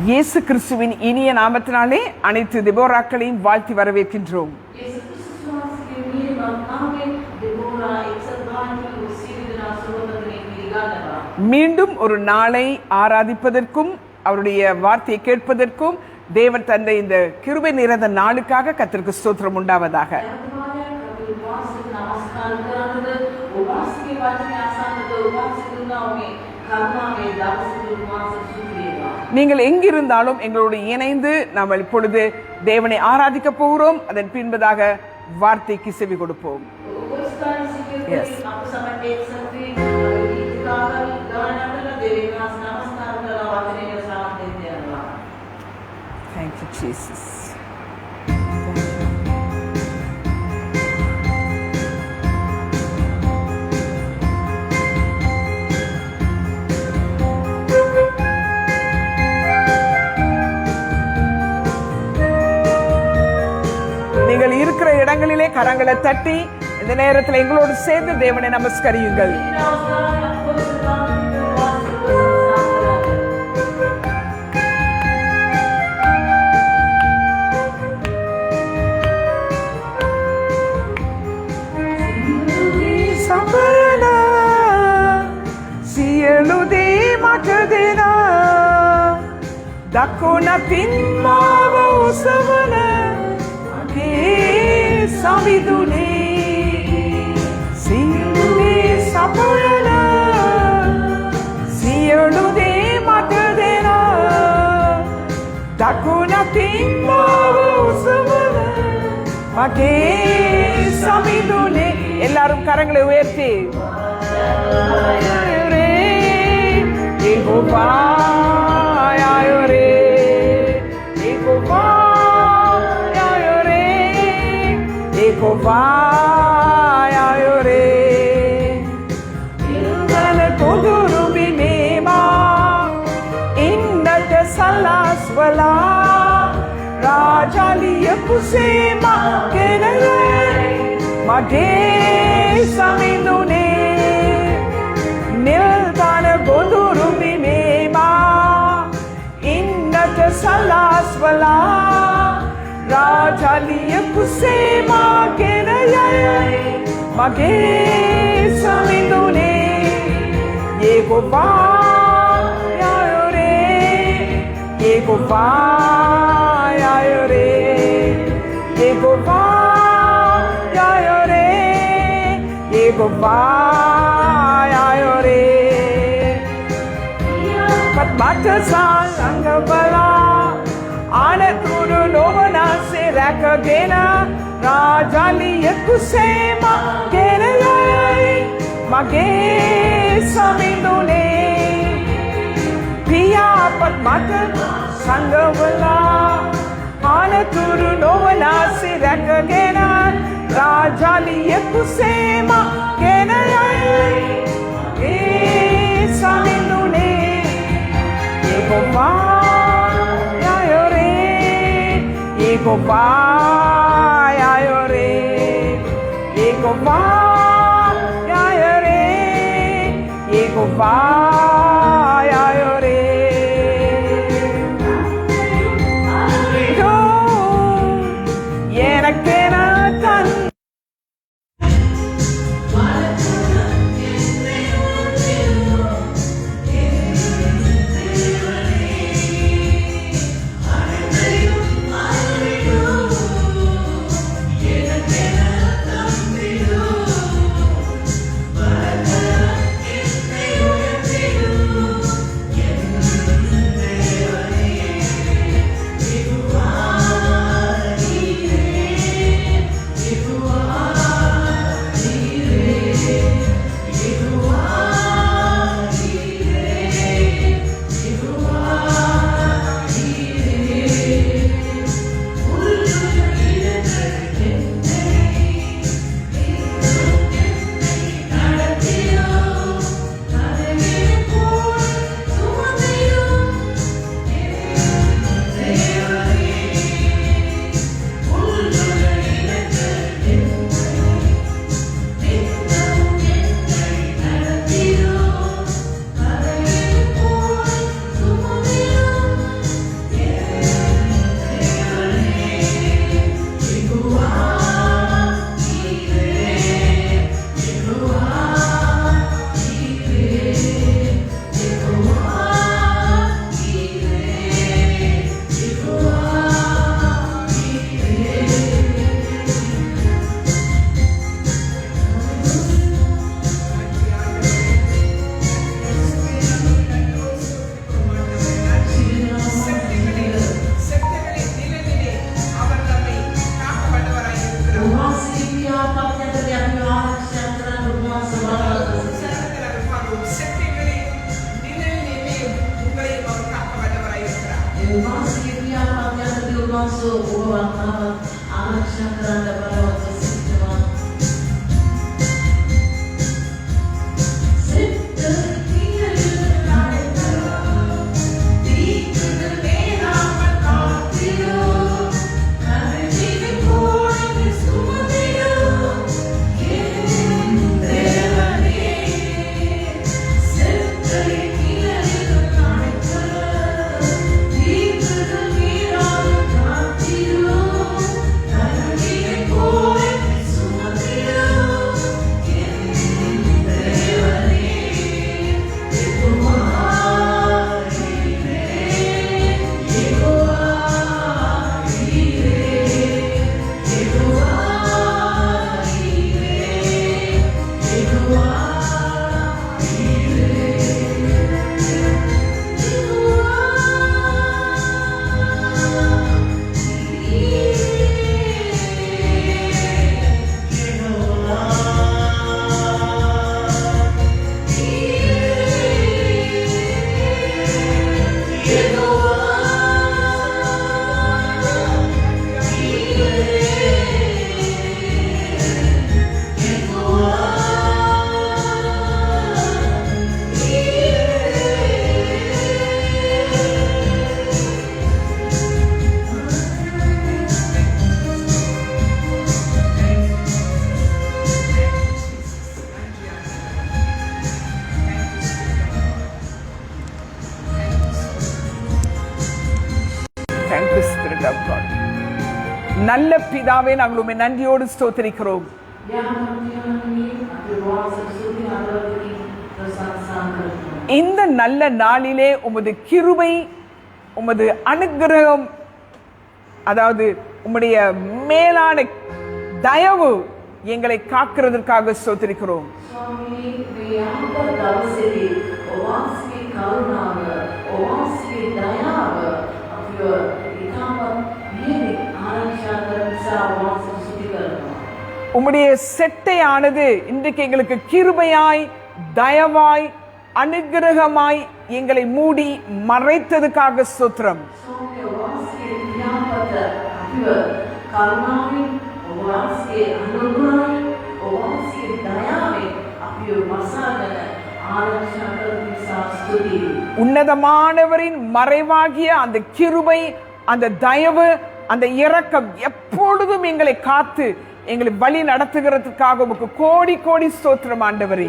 இயேசு கிறிஸ்துவின் இனிய நாமத்தினாலே அனைத்து தெபோராக்களையும் வாழ்த்தி வரவேற்கின்றோம். மீண்டும் ஒரு நாளை ஆராதிப்பதற்கும் அவருடைய வார்த்தையை கேட்பதற்கும் தேவன் தந்த இந்த கிருபை நிறைந்த நாளுக்காக கர்த்தருக்கு ஸ்தோத்திரம் உண்டாவதாக. நீங்கள் எங்கிருந்தாலும் எங்களோடு இணைந்து நாம் இப்பொழுது தேவனை ஆராதிக்க போகிறோம். அதன் பின்பதாக வார்த்தைக்கு செவி கொடுப்போம். Thank you, Jesus. நீங்கள் இருக்கிற இடங்களிலே கரங்களை தட்டி இந்த நேரத்தில் எங்களோடு சேர்ந்து தேவனை நமஸ்கரியுங்கள். Dakona tinmava usavana ke savidune silude sapayana silude matadena Dakona tinmava usavana ke savidune ellarum karangale uyerthi Yehova Kovayore Indala kodurumi mema Indata salaswala Rajaliya kusema kenale Mage samindune Nildana kodurumi mema Indata salaswala Rajaliya kusema kenayai mage samindune Yehova yayore Yehova yayore Yehova yayore Yehova yayore Patmata salangabala Anaturu novana se rakagena Rajaliya kusema kenayai mage samindune Piya patmata sangavala Anaturu novana se rakagena Rajaliya kusema kenayai mage samindune Yehova Yehova yayore Yehova yayore Yehova yayore Yenakena tan You நல்ல பிதாவே, நாங்கள் உம்மை நன்றியோடு ஸ்தோத்திரிக்கிறோம். இந்த நல்ல நாளிலே உமது கிருபை, உமது அனுக்கிரகம், அதாவது உம்முடைய மேலான தயவு எங்களை காக்கிறதற்காக ஸ்தோத்திரிக்கிறோம். உம்முடைய செட்டையானது இன்றைக்கு எங்களுக்கு கிருபையாய், தயவாய், அனுக்கிரகமாய் எங்களை மூடி மறைத்ததுக்காக ஸ்தோத்திரம். உன்னதமானவரின் மறைவாகிய அந்த கிருபை, அந்த தயவு, அந்த இரக்கம் எப்பொழுதும் எங்களை காத்து எங்களை வழி நடத்துகிறதுக்காக உமக்கு கோடி கோடி ஸ்தோத்திரம் ஆண்டவரே.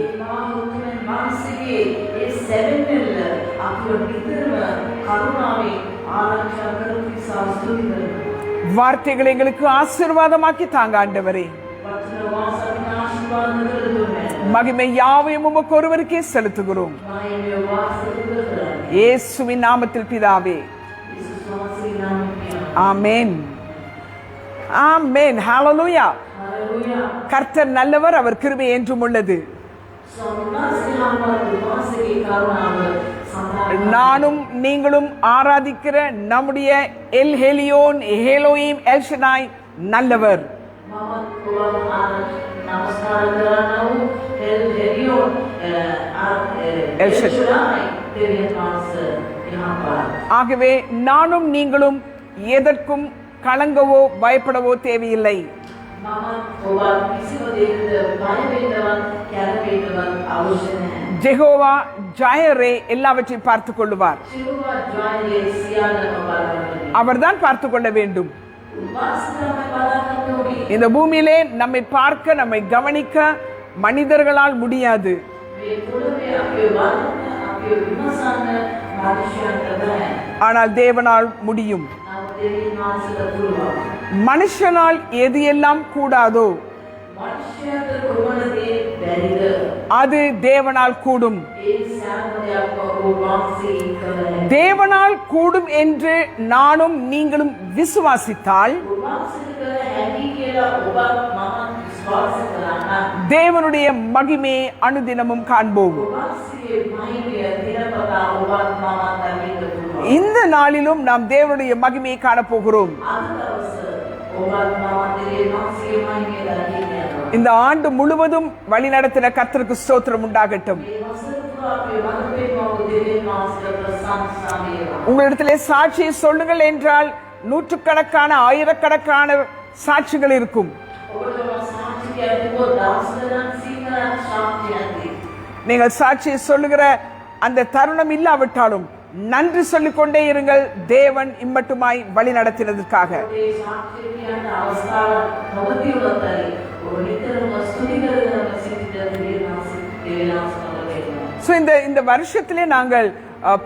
வார்த்தைகளை எங்களுக்கு ஆசீர்வாதமாக்கி தாங்க ஆண்டவரே. மகிமை யாவையும் உமக்கு ஒருவருக்கே செலுத்துகிறோம். இயேசுவின் நாமத்தில் பிதாவே, ஆமென், ஆமென், ஹல்லேலூயா. கர்த்தர் நல்லவர், அவர் கிருபை என்றும் உள்ளது. நானும் நீங்களும் ஆராதிக்கிற நம்முடைய எல் ஹெலியோன், எலோஹிம், எல் ஷடாய் நல்லவர். ஆகவே நானும் நீங்களும் எதற்கும் கலங்கவோ பயப்படவோ தேவையில்லை. ஜெகோவா ஜாயரே எல்லாவற்றையும் பார்த்துக் கொள்ளுவார். அவர்தான் பார்த்துக் கொள்ள வேண்டும். இந்த பூமியிலே நம்மை பார்க்க, நம்மை கவனிக்க மனிதர்களால் முடியாது. ஆனால் தேவனால் முடியும். மனுஷனால் எது எல்லாம் கூடாதோ அது தேவனால் கூடும். தேவனால் கூடும் என்று நானும் நீங்களும் விசுவாசித்தால் தேவனுடைய மகிமையை அனுதினமும் காண்போம். இந்த நாளிலும் நாம் தேவனுடைய மகிமையை காணப்போகிறோம். இந்த ஆண்டு முழுவதும் வழிநடத்தின கர்த்தருக்கு ஸ்தோத்திரம் உண்டாகட்டும். உங்களிடத்திலே சாட்சியை சொல்லுங்கள் என்றால் நூற்றுக்கணக்கான ஆயிரக்கணக்கான சாட்சிகள் இருக்கும். நீங்கள் சாட்சியை சொல்லுகிற அந்த தருணம் இல்லாவிட்டாலும் நன்றி சொல்லிக் கொண்டே இருங்கள், தேவன் இம்மட்டுமாய் வழி நடத்தினதற்காக. இந்த வருஷத்திலே நாங்கள்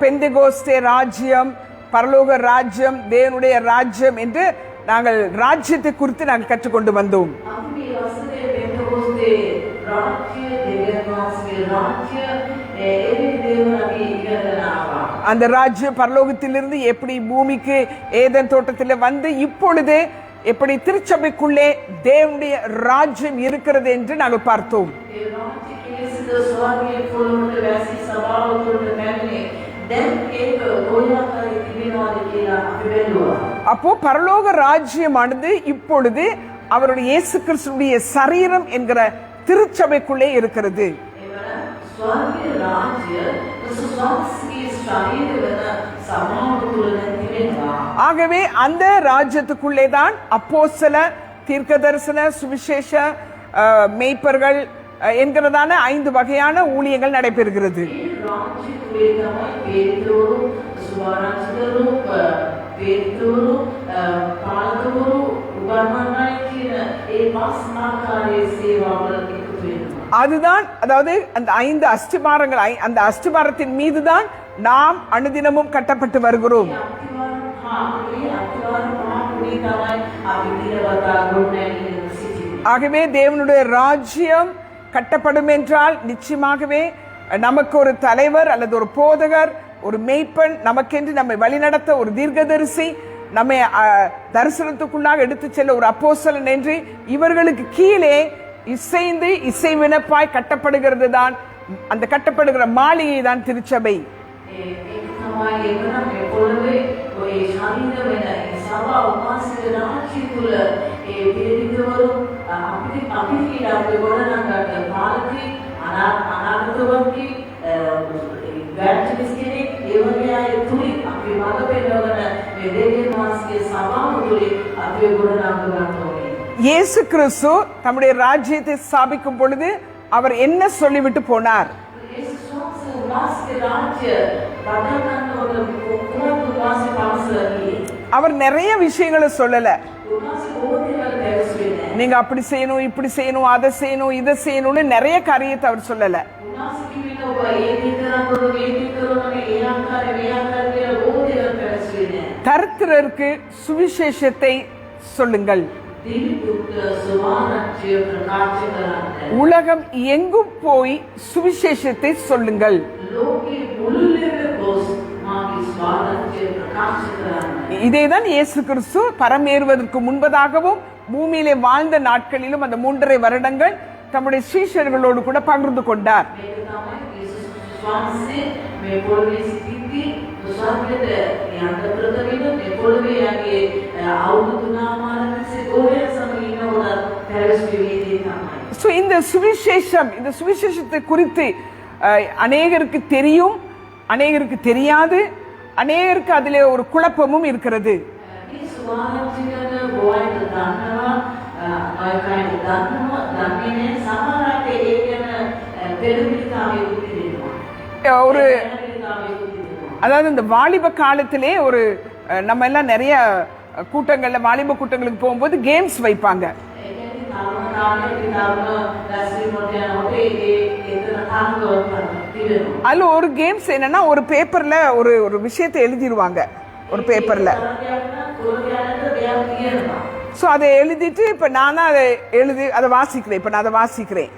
பெந்தெகோஸ்தே ராஜ்யம், பரலோக ராஜ்யம், தேவனுடைய ராஜ்யம் என்று நாங்கள் ராஜ்யத்தை குறித்து நாங்கள் கற்றுக்கொண்டு வந்தோம். அந்த ராஜ்யம் பரலோகத்திலிருந்து எப்படி பூமிக்கு ஏதேன் தோட்டத்தில் வந்து இப்பொழுது எப்படி திருச்சபைக்குள்ளே தேவனுடைய ராஜ்யம் இருக்கிறது என்று நாங்கள் பார்த்தோம். அப்போ பரலோக ராஜ்யமானது இப்பொழுது அவருடைய இயேசு கிறிஸ்துவின் சரீரம் என்கிற திருச்சபைக்குள்ளே இருக்கிறது. ஆகவே அந்த ராஜ்யத்துக்குள்ளே தான் அப்போஸ்தல, தீர்க்கதரிசன, சுவிசேஷ, மேய்ப்பர்கள் என்கிறதான 5 வகையான ஊழியங்கள் நடைபெறுகிறது. அதுதான், அதாவது அந்த 5 அஸ்திபாரங்கள், அந்த அஸ்திபாரத்தின் மீதுதான் நாம் அனுதினமும் கட்டப்பட்டு வருகிறோம். ஆகவே தேவனுடைய ராஜ்யம் கட்டப்படும் என்றால் நிச்சயமாகவே நமக்கு ஒரு தலைவர் அல்லது ஒரு போதகர், ஒரு மேய்ப்பன், நமக்கென்று நம்மை வழிநடத்த ஒரு தீர்க்கதரிசி, நம்மை தரிசனத்துக்குள்ளாக எடுத்து செல்ல ஒரு அப்போஸ்தலன் என்று இவர்களுக்கு கீழே இசைந்து இசைவினப்பாய் கட்டப்படுகிறது தான் அந்த கட்டப்படுகிற மாளிகை தான் திருச்சபை. இயேசு கிறிஸ்து தம்முடைய ராஜ்யத்தை ஸ்தாபிக்கும் பொழுது அவர் என்ன சொல்லிவிட்டு போனார்? அவர் நிறைய விஷயங்களை சொல்லல. நீங்க அப்படி செய்யணும், இப்படி செய்யணும், அதை செய்யணும், இதை செய்யணும்னு நிறைய காரியத்தை அவர் சொல்லல. தரித்திரருக்கு சுவிசேஷத்தை சொல்லுங்கள். உலகம் எங்கும் போய் சுவிசேஷத்தை சொல்லுங்கள். இதைதான் இயேசு கிறிஸ்து பரமேறுவதற்கு முன்பதாகவும் பூமியிலே வாழ்ந்த நாட்களிலும் அந்த 3.5 வருடங்கள் தம்முடைய சீஷர்களோடு கூட பகிர்ந்து கொண்டார். இந்த சுவிசேஷத்தை குறித்து அநேகருக்கு தெரியும், அநேகருக்கு தெரியாது, அநேகருக்கு அதிலே ஒரு குழப்பமும் இருக்கிறது. ஒரு அதாவது இந்த வாலிப காலத்திலே ஒரு நம்ம எல்லாம் நிறைய கூட்டங்கள்ல வாலிப கூட்டங்களுக்கு போகும்போது கேம்ஸ் வைப்பாங்க. அதுல ஒரு கேம்ஸ் என்னன்னா, ஒரு பேப்பர்ல ஒரு விஷயத்தை எழுதிடுவாங்க. ஒரு பேப்பர்ல சோ அதை எழுதிட்டு இப்ப நானா அதை அதை வாசிக்கிறேன். இப்ப நான் அதை வாசிக்கிறேன்.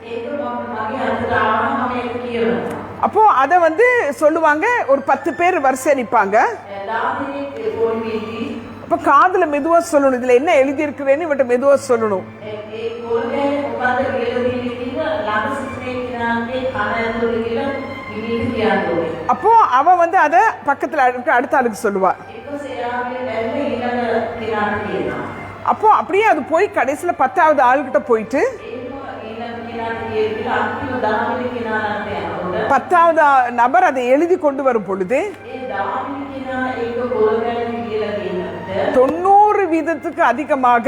அப்போ அத சொல்லுவாங்க. ஒரு 10 பேர் வரிசை நிப்பாங்க. அப்ப காதுல மெதுவா சொல்லணும், இதுல என்ன எழுதி இருக்கிறேன்னு இவட்ட மெதுவா சொல்லணும். அப்போ அவ அத பக்கத்துல அடுத்த ஆளுக்கு சொல்லுவா. அப்போ அப்படியே அது போய் கடைசியில 10வது ஆளுகிட்ட போயிட்டு 10வது நபர் அதை எழுதி கொண்டு வரும் பொழுது 90% அதிகமாக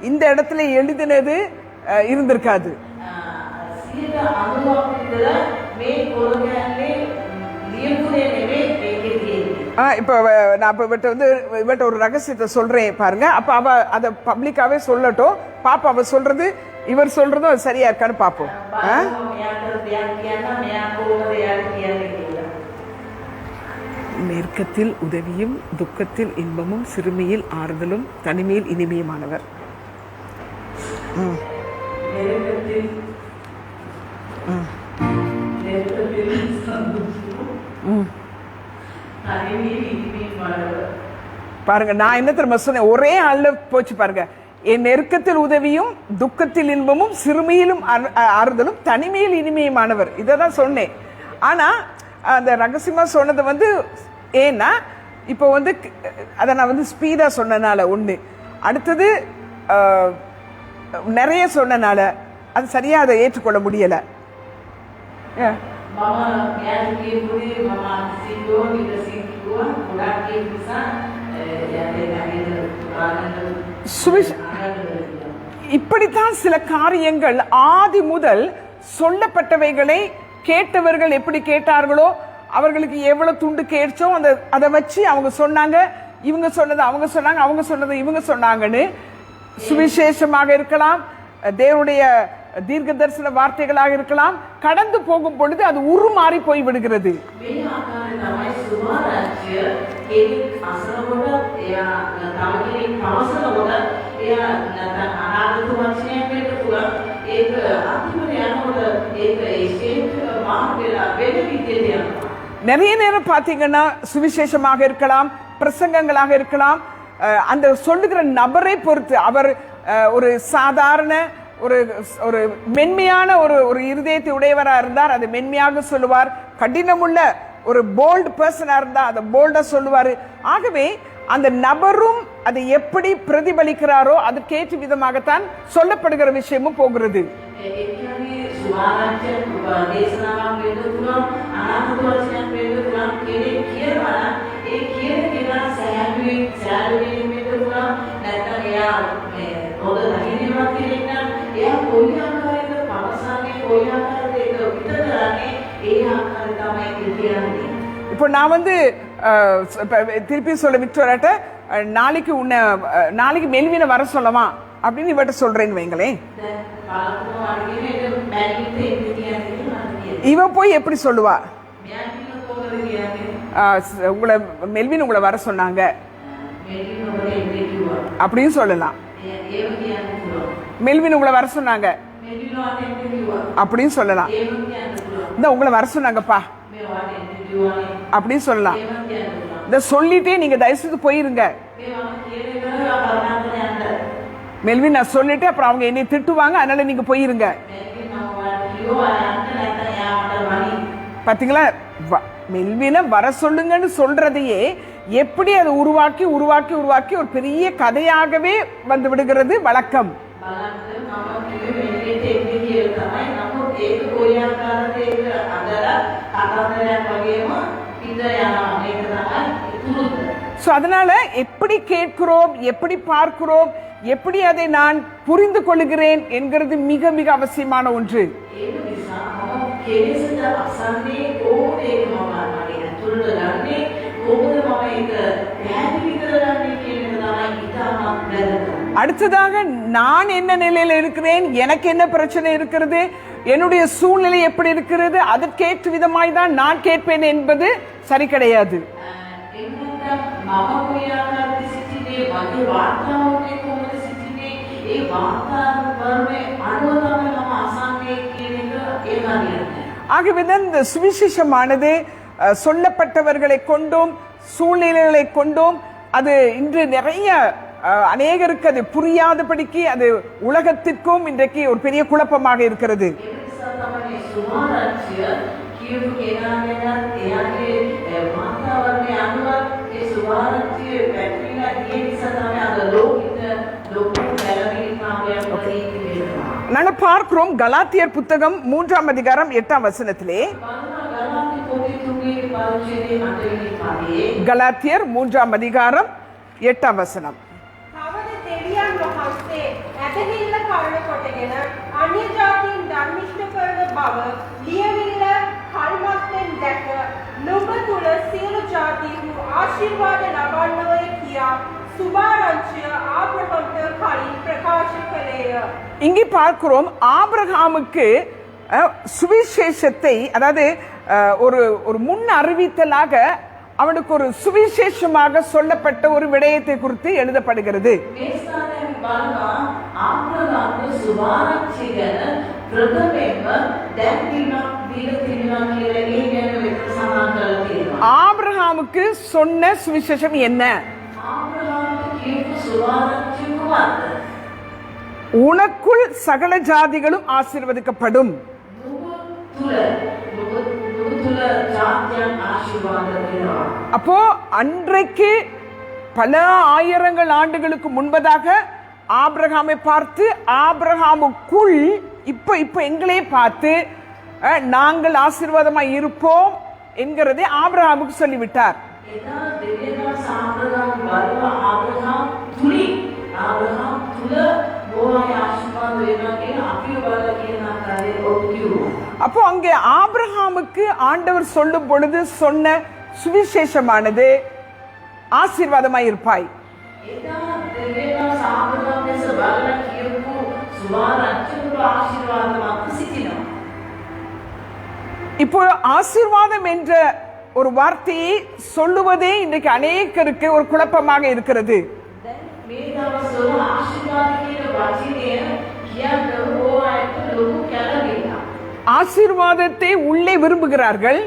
இந்த இடத்துல எழுதினது இருந்திருக்காது. இப்ப நான் இவட்ட ஒரு ரகசியத்தை சொல்றேன் பாருங்க. அப்ப அவ அதை பப்ளிக்காவே சொல்லட்டும், பாப்பா அவ சொல்றது இவர் சொல்றதும் அது சரியா இருக்கான்னு பாப்போம். நெருக்கத்தில் உதவியும் துக்கத்தில் இன்பமும் சிறுமியில் ஆறுதலும் தனிமையில் இனிமையுமானவர். பாருங்க, நான் என்ன தெரியுமா சொன்னேன், ஒரே ஆள்ல போச்சு பாருங்க. என் நெருக்கத்தில் உதவியும் துக்கத்தில் இன்பமும் சிறுமியிலும் ஆறுதலும் தனிமையில் இனிமையுமானவர். இதை தான் சொன்னேன். ஆனா அந்த ரகசியமா சொன்னது ஏன்னா இப்போ அதை நான் ஸ்பீடா சொன்னனால ஒண்ணு, அடுத்தது நிறைய சொன்னனால அது சரியா அதை ஏற்றுக்கொள்ள முடியல. இப்படித்தான் சில காரியங்கள் ஆதி முதல் சொல்லப்பட்டவைகளை கேட்டவர்கள் எப்படி கேட்டார்களோ, அவர்களுக்கு எவ்வளவு துண்டு கேட்சோ அதை வச்சு அவங்க சொன்னாங்க. இவங்க சொன்னது அவங்க சொன்னாங்க, அவங்க சொன்னது இவங்க சொன்னாங்கன்னு. சுவிசேஷமாக இருக்கலாம், தேவனுடைய தீர்க்க தரிசன வார்த்தைகளாக இருக்கலாம், கடந்து போகும் பொழுது அது உருமாறி போய் விடுகிறது. நிறைய நேரம் பாத்தீங்கன்னா சுவிசேஷமாக இருக்கலாம், பிரசங்கங்களாக இருக்கலாம், அந்த சொல்லுகிற நபரை பொறுத்து அவர் ஒரு சாதாரண ஒரு மென்மையான ஒரு இருதயத்தை உடையவரா இருந்தார், அதை மென்மையாக சொல்லுவார். கடினமுள்ள ஒரு போல்ட் பர்சனா இருந்தா அதை போல்டா சொல்லுவாரு. ஆகவே அந்த நபரும் அதை எப்படி பிரதிபலிக்கிறாரோ அதுக்கேற்ற விதமாகத்தான் சொல்லப்படுகிற விஷயமும் போகிறது. இப்போ நான் திருப்பி சொல்ல விக்டோரியாட்ட, நாளைக்கு மெல்வினை வர சொல்லவா அப்படின்னு இவட்ட சொல்றேன்னு வைங்களேன். இவ போய் எப்படி சொல்லுவா, உங்களை மெல்வின் உங்களை வர சொன்னாங்க அப்படின்னு சொல்லலாம். மெல்வின் உங்களை வர சொன்னாங்க அப்படின்னு சொல்லலாம். இந்த உங்களை வர சொன்னாங்கப்பா அப்படின்னு சொல்லலாம். இந்த சொல்லிட்டே நீங்க தயவுசெய்து போயிருங்க. மெல்வின் நான் சொல்லிட்டு அப்புறம் அவங்க என்னை திட்டுவாங்க, அதனால நீங்க போயிருங்க. பாத்தீங்களா, மெல்வினை வர சொல்லுங்கன்னு சொல்றதையே எப்படி அதை உருவாக்கி உருவாக்கி உருவாக்கி ஒரு பெரிய கதையாகவே வந்து விடுகிறது வழக்கம். அதனால எப்படி கேட்கிறோம், எப்படி பார்க்கிறோம், எப்படி அதை நான் புரிந்து கொள்கிறேன் என்கிறது மிக மிக அவசியமான ஒன்று. அடுத்ததாக நான் என்ன நிலையில இருக்கிறேன், எனக்கு என்ன பிரச்சனை இருக்கிறது, என்னுடைய சூழ்நிலை எப்படி இருக்கிறது, அதற்கேற்ற விதமாய் தான் நான் கேட்பேன் என்பது சரி கிடையாது. ஆகவேதான் இந்த சுவிசேஷமானது சொல்லப்பட்டவர்களை கொண்டும் சூழ்நிலைகளை கொண்டும் அது இன்று நிறைய அநேகருக்கு அது புரியாதபடிக்கு அது உலகத்திற்கும் இன்றைக்கு ஒரு பெரிய குழப்பமாக இருக்கிறது. நாங்கள் பார்க்கிறோம் கலாத்தியர் புத்தகம் 3ஆம் அதிகாரம் 8ஆம் வசனத்திலே, கலாத்தியர் 3ஆம் அதிகாரம் 8ஆம் வசனம். අන්‍ය ජාතීන් ධර්මිෂ්ඨ කරන බව ලියවිල්ල කල්මස්යෙන් දැක නුඹ තුල සියලු ජාතීන්හු ආශිර්වාද ලබන්නවයි කියා සුභාරංචිය ආබ්‍රහම්ට කලින් ප්‍රකාශ කළේය. இங்கே பார்க்கிறோம் ஆபிரகாமுக்கு சுவிசேஷத்தை, அதாவது ஒரு முன் அறிவித்தலாக அவனுக்கு ஒரு சுவிசேஷமாக சொல்லப்பட்ட ஒரு விடயத்தை குறித்து எழுதப்படுகிறது. ஆபிரகாமுக்கு சொன்ன சுவிசேஷம் என்ன? உனக்குள் சகல ஜாதிகளும் ஆசீர்வதிக்கப்படும். அப்போ அன்றைக்கு பல ஆயிரங்கள் ஆண்டுகளுக்கு முன்பதாக ஆபிரகாமை பார்த்து, ஆபிரகாமுக்குள் இப்ப எங்களே பார்த்து நாங்கள் ஆசீர்வாதமாய் இருப்போம் என்கிறதை ஆபிரகாமுக்கு சொல்லிவிட்டார். அப்போ அங்கே ஆபிரகாமுக்கு ஆண்டவர் சொல்லும் பொழுது சொன்ன சுவிசேஷமானது ஆசீர்வாதமாய் இருப்பாய். இப்போ ஆசீர்வாதம் என்ற ஒரு வார்த்தையை சொல்லுவதே இன்றைக்கு அநேகருக்கு ஒரு குழப்பமாக இருக்கிறது. ஆசீர்வாதத்தை உள்ளே விரும்புகிறார்கள்,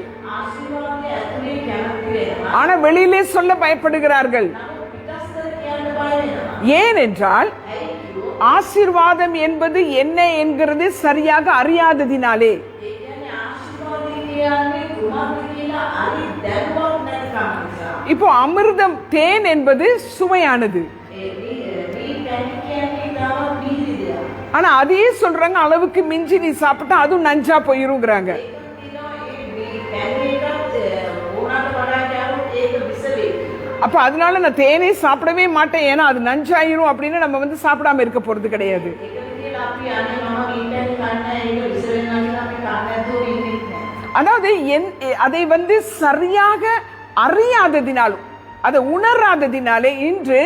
ஆனா வெளியிலே சொல்ல பயப்படுகிறார்கள். ஏனென்றால் ஆசீர்வாதம் என்பது என்ன என்கிறது சரியாக அறியாததினாலே. இப்போ அமிர்தம், தேன் என்பது சுவையானது, ஆனா அதையே சொல்றாங்க அளவுக்கு மிஞ்சி நீ சாப்பிட்டா அதுவும் நஞ்சா போயிருங்கிறாங்க. அப்ப அதனால நான் தேனே சாப்பிடவே மாட்டேன், ஏன்னா அது நஞ்சாயிரும் அப்படின்னு நம்ம சாப்பிடாம இருக்க போறது கிடையாது. அதாவது அதை சரியாக அறியாததினாலும், அதை உணராததினாலே இன்று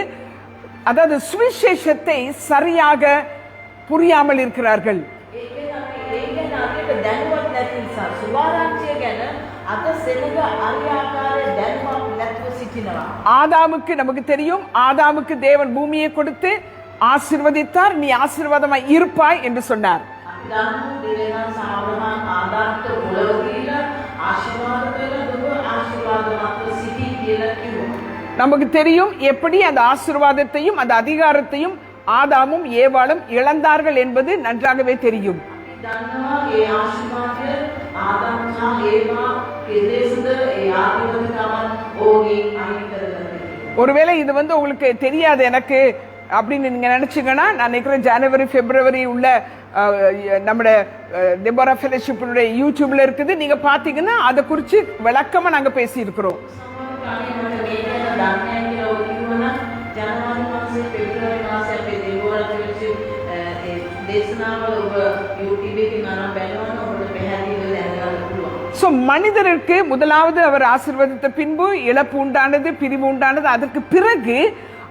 அதாவது சுவிசேஷத்தை சரியாக புரியாமல் இருக்கிறார்கள். ஆதாமுக்கு நமக்கு தெரியும், ஆதாமுக்கு தேவன் பூமியை கொடுத்து ஆசீர்வதித்தார், நீ ஆசீர்வாதமாய் இருப்பாய் என்று சொன்னார். நமக்கு தெரியும் எப்படி அந்த ஆசீர்வாதத்தையும் அந்த அதிகாரத்தையும் ஆதாமும் ஏவாளும் இழந்தார்கள் என்பது நன்றாகவே தெரியும். ஒருவேளை இது உங்களுக்கு தெரியாது எனக்கு அப்படின்னு நீங்க நினைச்சீங்கன்னா, நான் நினைக்கிறேன் ஜனவரி பிப்ரவரி உள்ள நம்முடைய டெபோரா ஃபெலோஷிப்புடைய யூடியூப்ல இருக்குது, நீங்க பாத்தீங்கன்னா அதை குறித்து விளக்கமா நாங்க பேசி இருக்கிறோம். மனிதருக்கு முதலாவது அவர் ஆசீர்வதித்த பின்பு இழப்பு உண்டானது, பிரிவு உண்டானது. அதற்கு பிறகு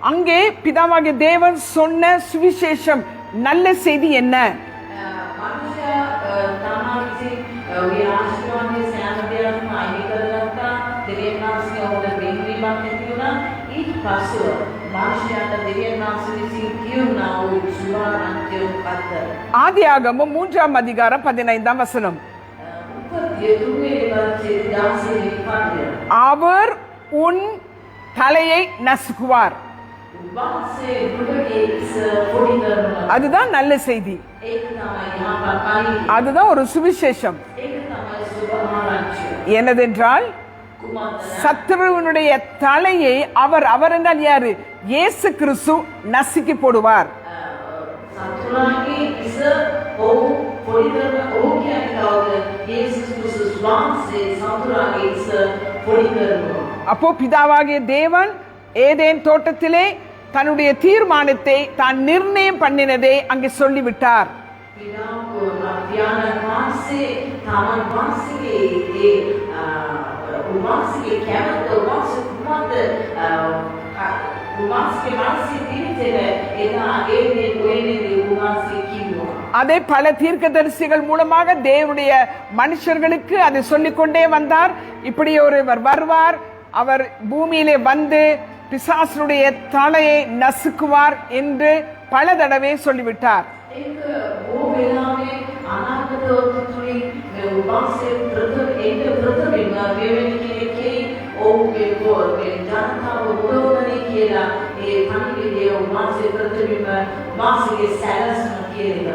அங்கே பிதாவாகிய தேவன் சொன்ன சுவிசேஷம், நல்ல செய்தி என்ன? ஆதியாகமம் 3ஆம் அதிகாரம் 15ஆம் வசனம். அவர் உன் தலையை நசுக்குவார். அதுதான் நல்ல செய்தி, அதுதான் ஒரு சுவிசேஷம். என்னதென்றால் சத்துருவனுடைய தலையை அவர் என்றால் யாரு? இயேசு கிறிஸ்து நசுக்கி போடுவார். යේසුස් ක්‍රිස්තුස් වහන්සේ සතුරාගේ ඉස පොඩි කරනවා. அப்போ பிதாவாகிய தேவன் ஏதேன் தோட்டத்திலே தன்னுடைய தீர்மானத்தை தான் நிர்ணயம் பண்ணினதை அங்கே சொல்லிவிட்டார். පියාණන් වහන්සේ තමන් වහන්සේගේ ඒ උන්වහන්සේගේ කැමැත්ත උන්වහන්සේ කුමක්ද උන්වහන්සේගේ මනසේ තිබෙන එදා ඒ උන්වහන්සේ කිව්වා. அதை பல தீர்க்கதரிசிகள் மூலமாக தேவனுடைய மனுஷர்களுக்கு அதை சொல்லிக்கொண்டே வந்தார். இப்படி ஒருவர் வருவார், அவர் பூமியிலே வந்து பிசாசுடைய தலையை நசுக்குவார் என்று பல தடவை சொல்லிவிட்டார்.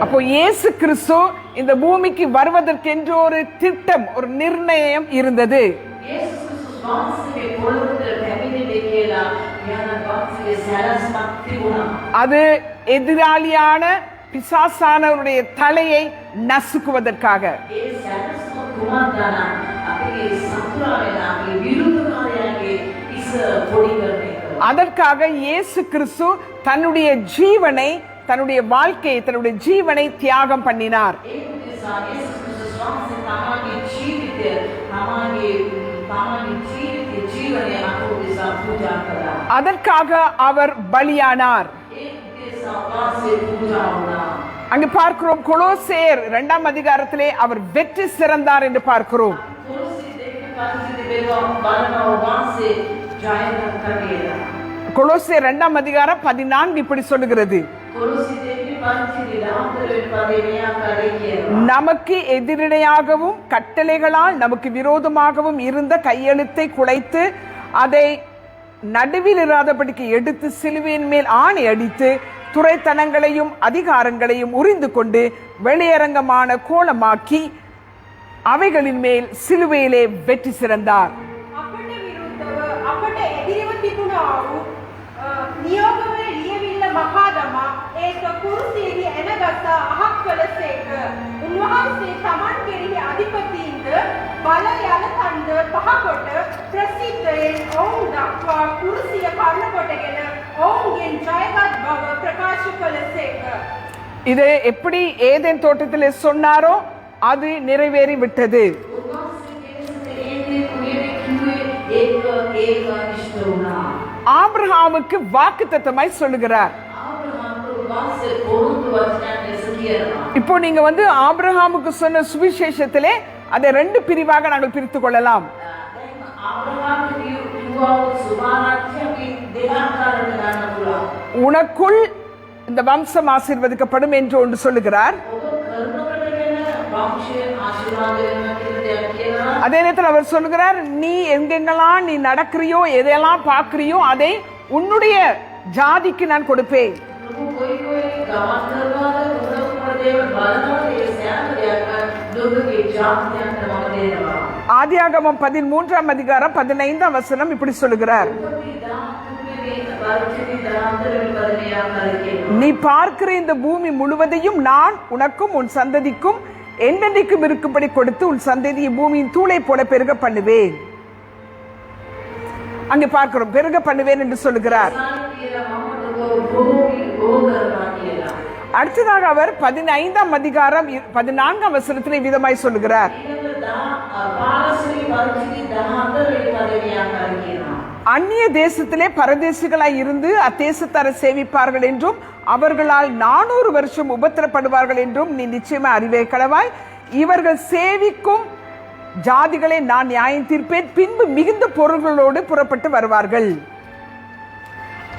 அப்போ இயேசு கிறிஸ்து இந்த பூமிக்கு வருவதற்கென்று ஒரு திட்டம், ஒரு நிர்ணயம் இருந்தது. அது எதிராளியான பிசாசானவருடைய தலையை நசுக்குவதற்காக. அதற்காக இயேசு கிறிஸ்து தன்னுடைய ஜீவனை, தன்னுடைய வாழ்க்கையை, தன்னுடைய ஜீவனை தியாகம் பண்ணினார். அதற்காக அவர் பலியானார். அங்கு பார்க்கிறோம், கொலோசேயர் 2ஆம் அதிகாரத்திலே அவர் வெற்றி சிறந்தார் என்று பார்க்கிறோம். கொலோசேயர் 2ஆம் அதிகாரம் 14 இப்படி சொல்லுகிறது, நமக்கு எதிரிடையாகவும் கட்டளைகளால் நமக்கு விரோதமாகவும் இருந்த கையெழுத்தை குலைத்து அதை நடுவில் இராதபடிக்கு எடுத்து சிலுவையின் மேல் ஆணை அடித்து துரைத்தனங்களையும் அதிகாரங்களையும் உரிந்து கொண்டு வெளியரங்கமான கோலமாக்கி அவைகளின் மேல் சிலுவையிலே வெற்றி சிறந்தார். ඒක කුරුසියේදී එනගත්තා අහක් කළසේක. උන්වහන්සේ තමන් කෙරෙහි අධිපතීන්ද බල යලකන්ද පහකොට ප්‍රසිද්ධයෙන් ඔවුන් දක්වා කුරුසිය කර්ණ කොටගෙන ඔවුන්ගෙන් ජයගත් බව ප්‍රකාශ කළසේක. இது எப்படி ஏதேன் தோட்டத்திலே சொன்னாரோ அது நிறைவேறி விட்டது. ஆபிரகாமுக்கு வாக்குத்தத்தமாய் சொல்லுகிறார். இப்போ நீங்க வந்து ஆபிரகாமுக்கு சொன்ன சுவிசேஷத்திலே அதை 2 பிரிவாக நாங்கள் பிரித்துக் கொள்ளலாம். உனக்குள் இந்த வம்சம் ஆசீர்வதிக்கப்படும் என்று ஒன்று சொல்லுகிறார். அதே நேரத்தில் அவர் சொல்லுகிறார், நீ எங்கெங்கெல்லாம் நீ நடக்கிறியோ எதையெல்லாம் பார்க்கிறியோ அதை உன்னுடைய ஜாதிக்கு நான் கொடுப்பேன். ஆதியாகமம் 13ஆம் அதிகாரம் 15ஆம் வசனம் இப்படி சொல்லுகிறார், நீ பார்க்கிற இந்த பூமி முழுவதையும் நான் உனக்கும் உன் சந்ததிக்கும் என்றென்றைக்கும் இருக்கும்படி கொடுத்து உன் சந்ததியை பூமியின் தூளை போல பெருக பண்ணுவேன். அங்கே பார்க்கிறோம், பெருக பண்ணுவேன் என்று சொல்லுகிறார். அடுத்ததாக அவர் 15ஆம் அதிகாரம் 14ஆம் வசனத்திலே விதமாய் சொல்லுகிறார், அந்நிய தேசத்திலே பரதேசிகளாய் இருந்து அத்தேசத்தாரை சேவிப்பார்கள் என்றும் அவர்களால் 400 வருஷம் உபத்திரப்படுவார்கள் என்றும் நீ நிச்சயமா அறிவே கடவாய். இவர்கள் சேவிக்கும் ஜாதிகளை நான் நியாயம் தீர்ப்பேன், பின்பு மிகுந்த பொருள்களோடு புறப்பட்டு வருவார்கள்.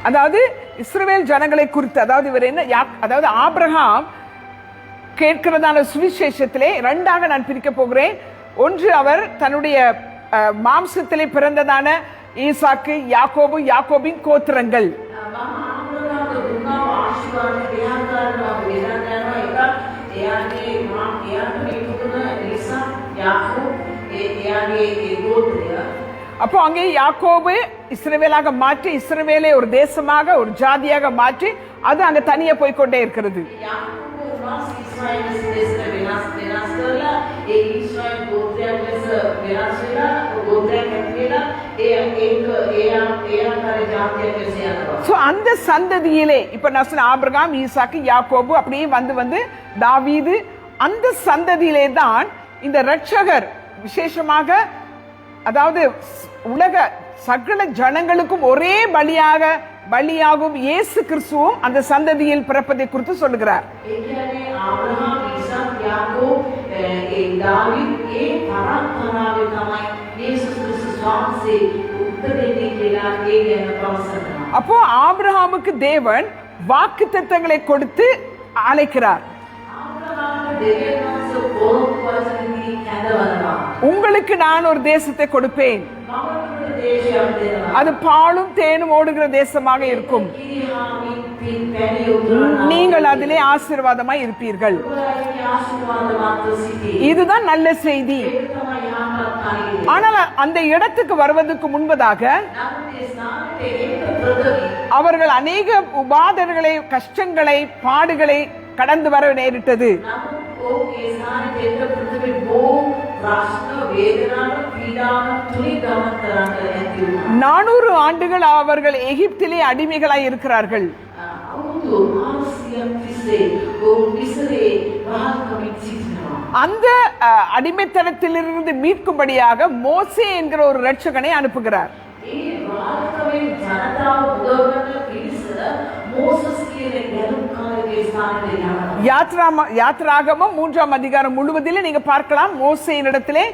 அதாவது இஸ்ரவேல் ஜனங்களை குறித்து, அதாவது இவர் என்ன, அதாவது ஆபிரகாம் கேட்கிறதான சுவிசேஷத்திலே 2ஆக நான் பிரிக்க போகிறேன். ஒன்று, அவர் தன்னுடைய மாம்சத்திலே பிறந்ததான ஈசாக்கு, யாக்கோபு, யாக்கோபின் கோத்திரங்கள். அப்போ அங்கே யாக்கோபு இஸ்ரவேலாக மாற்றி, இஸ்ரவேலை ஒரு தேசமாக ஒரு ஜாதியாக மாற்றி அது அங்க தனியே போய்கொண்டே இருக்கிறது. උන්වහන්සේ ඊශ්‍රායෙල් දේශය වෙනස් කරලා ඒ ඊශ්‍රායෙල් ගෝත්‍රයක් ලෙස වෙනස් වෙලා ගෝත්‍රයක් ඇති වෙලා ඒ ආකාරයේ ජාතියක් ලෙස යනවා. சோ அந்த சந்ததியிலே இப்ப நான் சொன்ன ஆபிரகாம், ஈசாக்கு, யாக்கோபு அப்படியே வந்து தாவீது, அந்த சந்ததியிலே தான் இந்த இரட்சகர் விசேஷமாக, அதாவது உலக சகல ஜனங்களுக்கும் ஒரே பலியாகும் இயேசு கிறிஸ்துவும் அந்த சந்ததியில் பிறப்பதை குறித்து சொல்லுகிறார். ඒ කියන්නේ ආබ්‍රහාම්, ඊසාක්, යාකෝබ්, ඒ දාවීද් ඒ පරම්පරාවේ තමයි යේසුස් ක්‍රිස්තුස් වහන්සේ උපදින්නේ කියලා ඒ ගැන ප්‍රවසන කරනවා. அப்போ ஆபிரகாமுக்கு தேவன் வாக்குத்தத்தங்களை கொடுத்து அழைக்கிறார். ආබ්‍රහාම් දෙවියන් වහන්සේ පොරොන්දු වචනදී කැඳවනවා. உங்களுக்கு நான் ஒரு தேசத்தை கொடுப்பேன், මම ඔබට දේශයක් දෙනවා. அது பாலும் தேனும் ஓடுகிற தேசமாக இருக்கும், කිරිහාමින් පින් පැණි උතුරන நீங்கள் அதிலே ஆசீர்வாதமாய் இருப்பீர்கள். ඔබගේ ආශිර්වාදවත් සිටී. இதுதான் நல்ல செய்தி. ඒක තමයි යහපත් කණිවිඩය. ஆனால் அந்த இடத்துக்கு வருவதற்கு முன்பதாக නමුත් ඒ ස්ථානයේ එන්න ප්‍රථමයෙන් அவர்கள் அநேக உபாதைகளை, கஷ்டங்களை, பாடுகளை கடந்து வர நேரிட்டது. නමුත් ඔවුන්ගේ ස්ථානයේ එන්න ප්‍රථමයෙන් බොහෝ ප්‍රශ්න, වේදනා, පීඩා තුලින් ගමන් කරන්න ඇති වුණා. 400 ஆண்டுகள் அவர்கள் எகிப்திலே அடிமைகளாய் இருக்கிறார்கள். අවුරුදු 500ක් තිස්සේ ඔවුන් මිස්රයේ වහල්කමින් සිටිනවා. அந்த அடிமைத்தனத்திலிருந்து மீட்கும்படியாக மோசே என்கிற ஒரு இரட்சகனை அனுப்புகிறார். ඒ වහල්කමින් ජනතාව උදවන්න පිණිස මෝසස් කියන ගැලුම්කාරගේ ස්ථානයට යනවා. யாத்ராகமம் 3ஆம் அதிகாரம் முழுவதிலே நீங்க பார்க்கலாம். மோசேயினிடத்திலே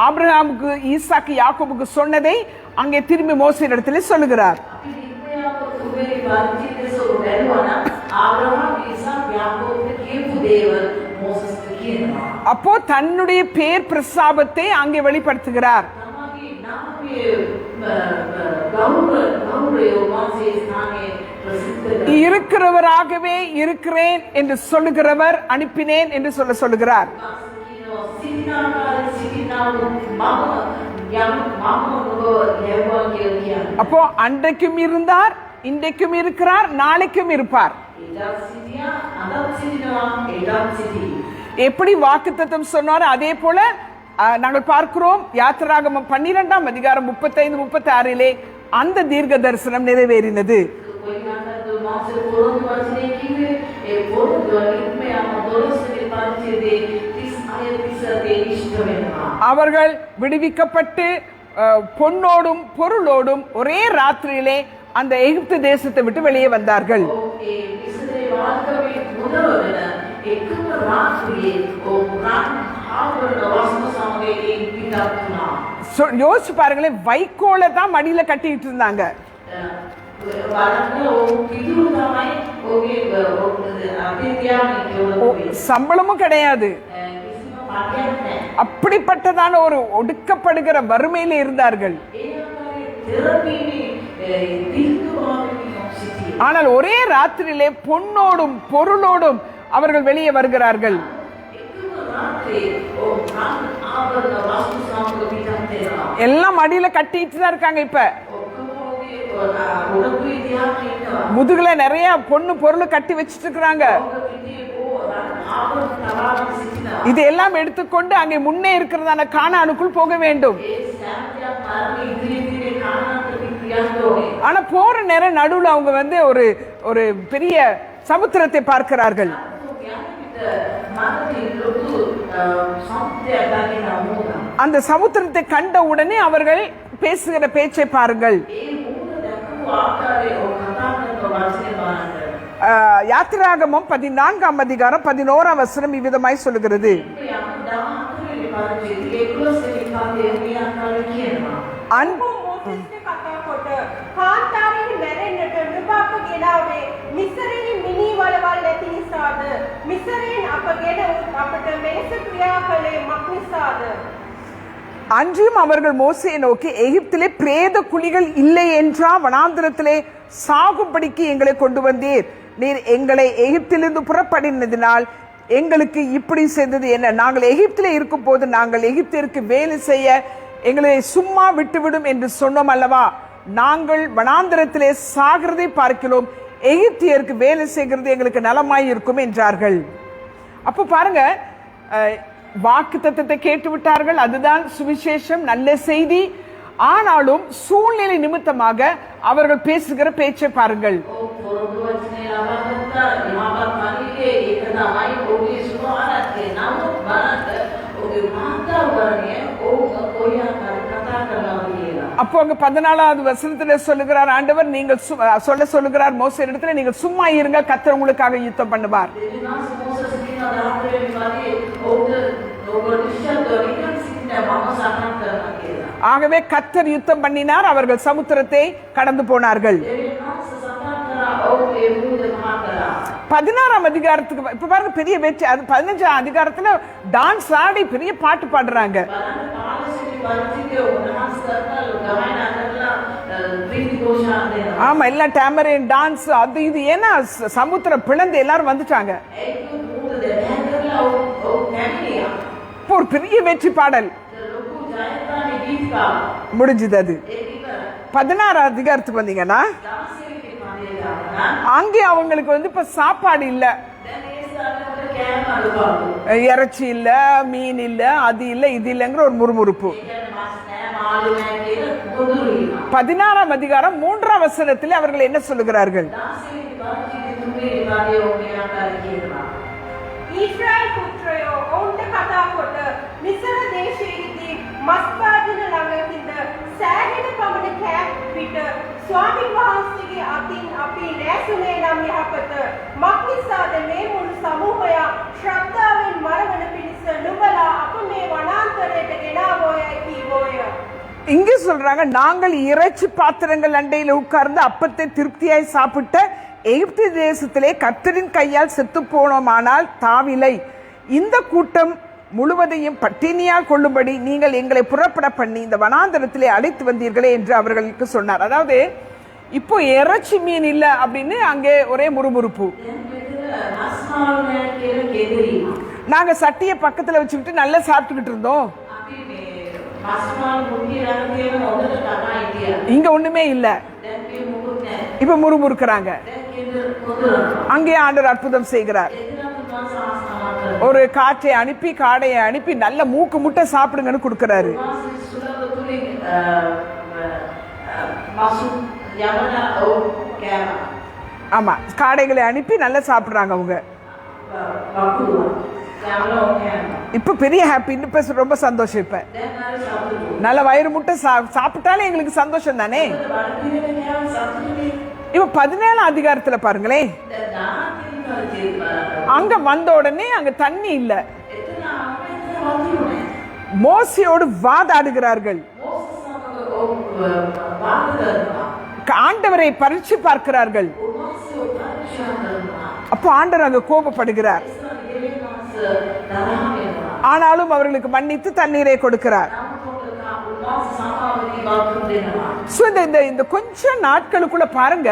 ஆபிரகாமுக்கு, ஈசாக்கு, யாக்கோபுக்கு சொன்னதை அங்கே திரும்பி மோசேயினிடத்திலே சொல்லுகிறார். අපි ඉන්දියාව තුන්වෙනි පරිච්ඡේදයේ බලනවා නම් ආබ්‍රහාම්, ඊසාක්, යාකෝබ්ට කියපු දේවල් මෝසස්ට කියනවා. அப்போ தன்னுடைய பேர் பிரஸ்தாபத்தை அங்கே வெளிப்படுத்துகிறார். තමගේ නාමයේ ගෞරවය වාසේ ස්ථානයේ ප්‍රසිද්ධ කරනවා. இருக்கிறவராகவே இருக்கிறேன் என்று சொல்லுகிறவர் அனுப்பினேன் என்று சொல்லுகிறார். அப்போ அன்றைக்கும் இருந்தார், இன்றைக்கும் இருக்கிறார், நாளைக்கும் இருப்பார். எப்படி வாக்குத்தத்தம் சொன்னாரோ அதே போல நாங்கள் பார்க்கிறோம். யாத்திராகமம் 12ஆம் அதிகாரம் 35-36 அந்த தீர்க்க தரிசனம் நிறைவேறினது. அவர்கள் விடுவிக்கப்பட்டு பொன்னோடும் பொருளோடும் ஒரே ராத்திரியிலே அந்த எகிப்து தேசத்தை விட்டு வெளியே வந்தார்கள். யோசிச்சு பாருங்களேன், வைக்கோலை தான் மடியில கட்டிட்டு இருந்தாங்க. சம்பளமும் கிடையாது. அப்படிப்பட்டதான ஒரு ஒடுக்கப்படுகிற வறுமையில இருந்தார்கள். ஆனால் ஒரே ராத்திரியிலே பொன்னோடும் பொருளோடும் அவர்கள் வெளியே வருகிறார்கள். எல்லாம் மடியில கட்டிட்டு தான் இருக்காங்க. இப்ப முதுகுல நிறைய பொண்ணு பொருள் கட்டி வச்சிட்டு இருக்கிறாங்க. இதெல்லாம் எடுத்துக்கொண்டு அங்கே முன்னே இருக்கிறதான கானானுக்குள் போக வேண்டும். ஆனா போற நேரம் நடுவுல அவங்க ஒரு பெரிய சமுத்திரத்தை பார்க்கிறார்கள். அந்த சமுத்திரத்தை கண்ட உடனே அவர்கள் பேசுகிற பேச்சை பாருங்கள். யாத்திராகமம் 14ஆம் அதிகாரம் 11ஆம் வசனம் இவ்விதமாய் சொல்லுகிறது. அன்றியும் அவர்கள் மோசேயை நோக்கி, எகிப்திலே பிரேத குழிகள் இல்லை என்றா வனாந்திரத்திலே சாகும்படிக்கு எங்களை கொண்டு வந்தீர்? நீர் எங்களை எகிப்திலிருந்து புறப்படினதினால் எங்களுக்கு இப்படி செய்தது என்ன? நாங்கள் எகிப்திலே இருக்கும் போது நாங்கள் எகிப்திற்கு வேலை செய்ய எங்களை சும்மா விட்டுவிடும் என்று சொன்னோம் அல்லவா? நாங்கள் வனாந்திரத்திலே சாகிறதை பார்க்கிறோம், எகிப்தியருக்கு வேலை செய்கிறது எங்களுக்கு நலமாய் இருக்கும் என்றார்கள். அப்போ பாருங்க, வாக்கு தத்தத்தை கேட்டு விட்டார்கள், அதுதான் சுவிசேஷம், நல்ல செய்தி. ஆனாலும் சூழ்நிலை நிமித்தமாக அவர்கள் பேசுகிற பேச்சை பாருங்கள். அப்போ அங்க 14வது வசனத்துல சொல்லுகிறார் ஆண்டவர், நீங்கள் சொல்லுகிறார் மோசே இடத்துல, நீங்கள் சும்மா இருங்க, கர்த்தர் உங்களுக்காக யுத்தம் பண்ணுவார். ஆகவே கர்த்தர் யுத்தம் பண்ணினார், அவர்கள் சமுத்திரத்தை கடந்து போனார்கள். 16ஆம் அதிகாரத்துக்கு இப்ப பாருங்க, பெரிய வெற்றி. அது 15ஆம் அதிகாரத்துல டான்ஸ் ஆடி பெரிய பாட்டு பாடுறாங்க. ஆமா, எல்லாம் டேமரின் டான்ஸ் அது இது. ஏன்னா சமுத்திரம் பிளந்து எல்லாரும் வந்துட்டாங்க. ஒரு பெரிய வெற்றி பாடல் முடிஞ்சது. அது 16ஆம் அதிகாரத்துக்கு வந்தீங்கன்னா அங்கே அவங்களுக்கு வந்து இப்ப சாப்பாடு இல்ல, இறைச்சி இல்ல, மீன் இல்ல, அது இல்ல, இது இல்லங்கிற ஒரு முறுமுறுப்பு. 16ஆம் அதிகாரம் 3ஆம் வசனத்தில் அவர்கள் என்ன சொல்லுகிறார்கள்? ඊශ්‍රායල් පුත්‍රයෝ ඔවුන්ට කතා කොට මිසර දේශයේදී මස්පාදින ළඟින්ද සෑහෙන පමණ කෑම පිට ස්වාමීන් වහන්සේගේ අතින් අපි නැසුනේ නම් යහපත මක්නිසාද මේ මුළු සමූහයා ශ්‍රද්ධාවෙන් මරවන පිණිස නුඹලා අප මේ වනාන්තරයට ගෙනාවෝයයි කීවෝය. இங்கே சொல்றாங்க, நாங்கள் இறைச்சி பாத்திரங்கள் அண்டையில் உட்கார்ந்து அப்பத்தை திருப்தியாய் சாப்பிட்ட எகிப்து தேசத்திலே கர்த்தரின் கையால் செத்து போனோமானால் தாவிலை. இந்த கூட்டம் முழுவதையும் பட்டினியால் கொள்ளும்படி நீங்கள் எங்களை புறப்பட பண்ணி இந்த வனாந்தரத்திலே அழைத்து வந்தீர்களே என்று அவர்களுக்கு சொன்னார். அதாவது இப்போ இறைச்சி மீன் இல்ல அப்படின்னு அங்கே ஒரே முறுமுறுப்பு. நாங்க சட்டியை பக்கத்துல வச்சுக்கிட்டு நல்லா சாப்பிட்டுக்கிட்டு இருந்தோம், இங்க ஒண்ணுமே இல்ல, இப்ப முறுமுறுக்கிறாங்க. அங்கே ஆண்டவர் அற்புதம் செய்கிறார். ஒரு காற்றை அனுப்பி, காடையை அனுப்பி நல்ல மூக்கு முட்டை சாப்பிடுங்கன்னு கொடுக்கிறாரு. ஆமா, காடைகளை அனுப்பி நல்லா சாப்பிடுறாங்க அவங்க. இப்ப பெரிய ஹாப்பி, இப்ப ரொம்ப சந்தோஷம். இப்ப நல்ல வயிறு முட்டை சாப்பிட்டாலே எங்களுக்கு சந்தோஷம் தானே. இப்ப 17ஆம் அதிகாரத்துல பாருங்களேன், அங்க வந்த உடனே அங்க தண்ணி இல்ல, மோசேயோடு வாதாடுகிறார்கள், ஆண்டவரை பரீட்சை பார்க்கிறார்கள். அப்போ ஆண்டவர் அங்க கோபப்படுகிறார், ஆனாலும் அவர்களுக்கு மன்னித்து தண்ணீரை கொடுக்கிறார். இந்த கொஞ்ச நாட்களுக்குள்ள பாருங்க,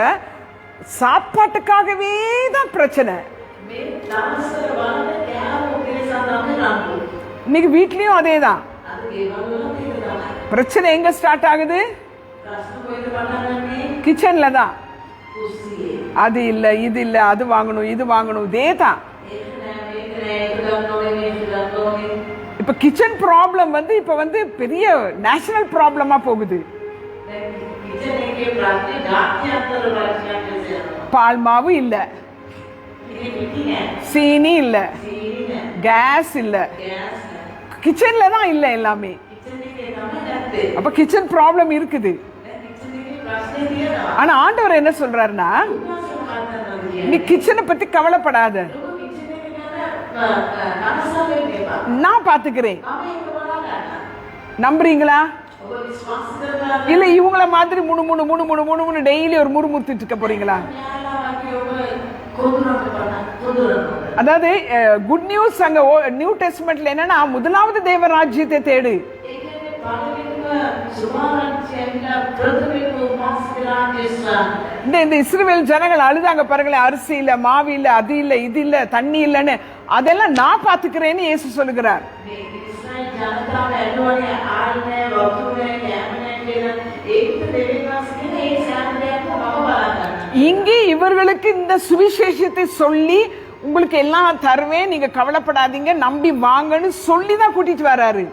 சாப்பாட்டுக்காகவே தான் பிரச்சனை. இன்னைக்கு வீட்லயும் அதேதான் பிரச்சனை. எங்க ஸ்டார்ட் ஆகுது? கிச்சன்ல தான். அது இல்ல, இது இல்ல, அது வாங்கணும், இது வாங்கணும், இதே தான். இப்ப கிச்சன் ப்ராப்ளம் வந்து இப்ப வந்து பெரிய நேஷனல் ப்ராப்ளமா போகுது. பால் மாவு இல்ல, சீனி இல்ல, கேஸ் இல்ல, கிச்சன்ல தான் இல்ல எல்லாமே. அப்ப கிச்சன் ப்ராப்ளம் இருக்குது. ஆனா ஆண்டவர் என்ன சொல்றாருன்னா, நீ கிச்சனை பத்தி கவலைப்படாத, நான் பாத்துக்கிறேன். நம்புறீங்களா? இல்ல இவங்கள மாதிரி முணு முணு முணு முணு முணு முணு டெய்லி ஒரு முறுமுறுத்திட்டு இருக்க போறீங்களா? அதாவது குட் நியூஸ் அங்க நியூ டெஸ்ட்மெண்ட்ல என்னன்னா, முதலாவது தேவ ராஜ்யத்தை தேடு. இந்த இஸ்ரவேல் ஜனங்கள் அழுதாங்க பாருங்களேன், அரிசி இல்ல, மாவு இல்ல, அது இல்ல, இது இல்ல, தண்ணி இல்லன்னு. அதெல்லாம் நான் பாத்துக்கிறேன்னு இயேசு சொல்லுகிறார். இங்கே இவர்களுக்கு இந்த சுவிசேஷத்தை சொல்லி உங்களுக்கு எல்லாம் தருவேன், நீங்க கவலைப்படாதீங்க, நம்பி வாங்கன்னு சொல்லிதான் கூட்டிட்டு வராரு.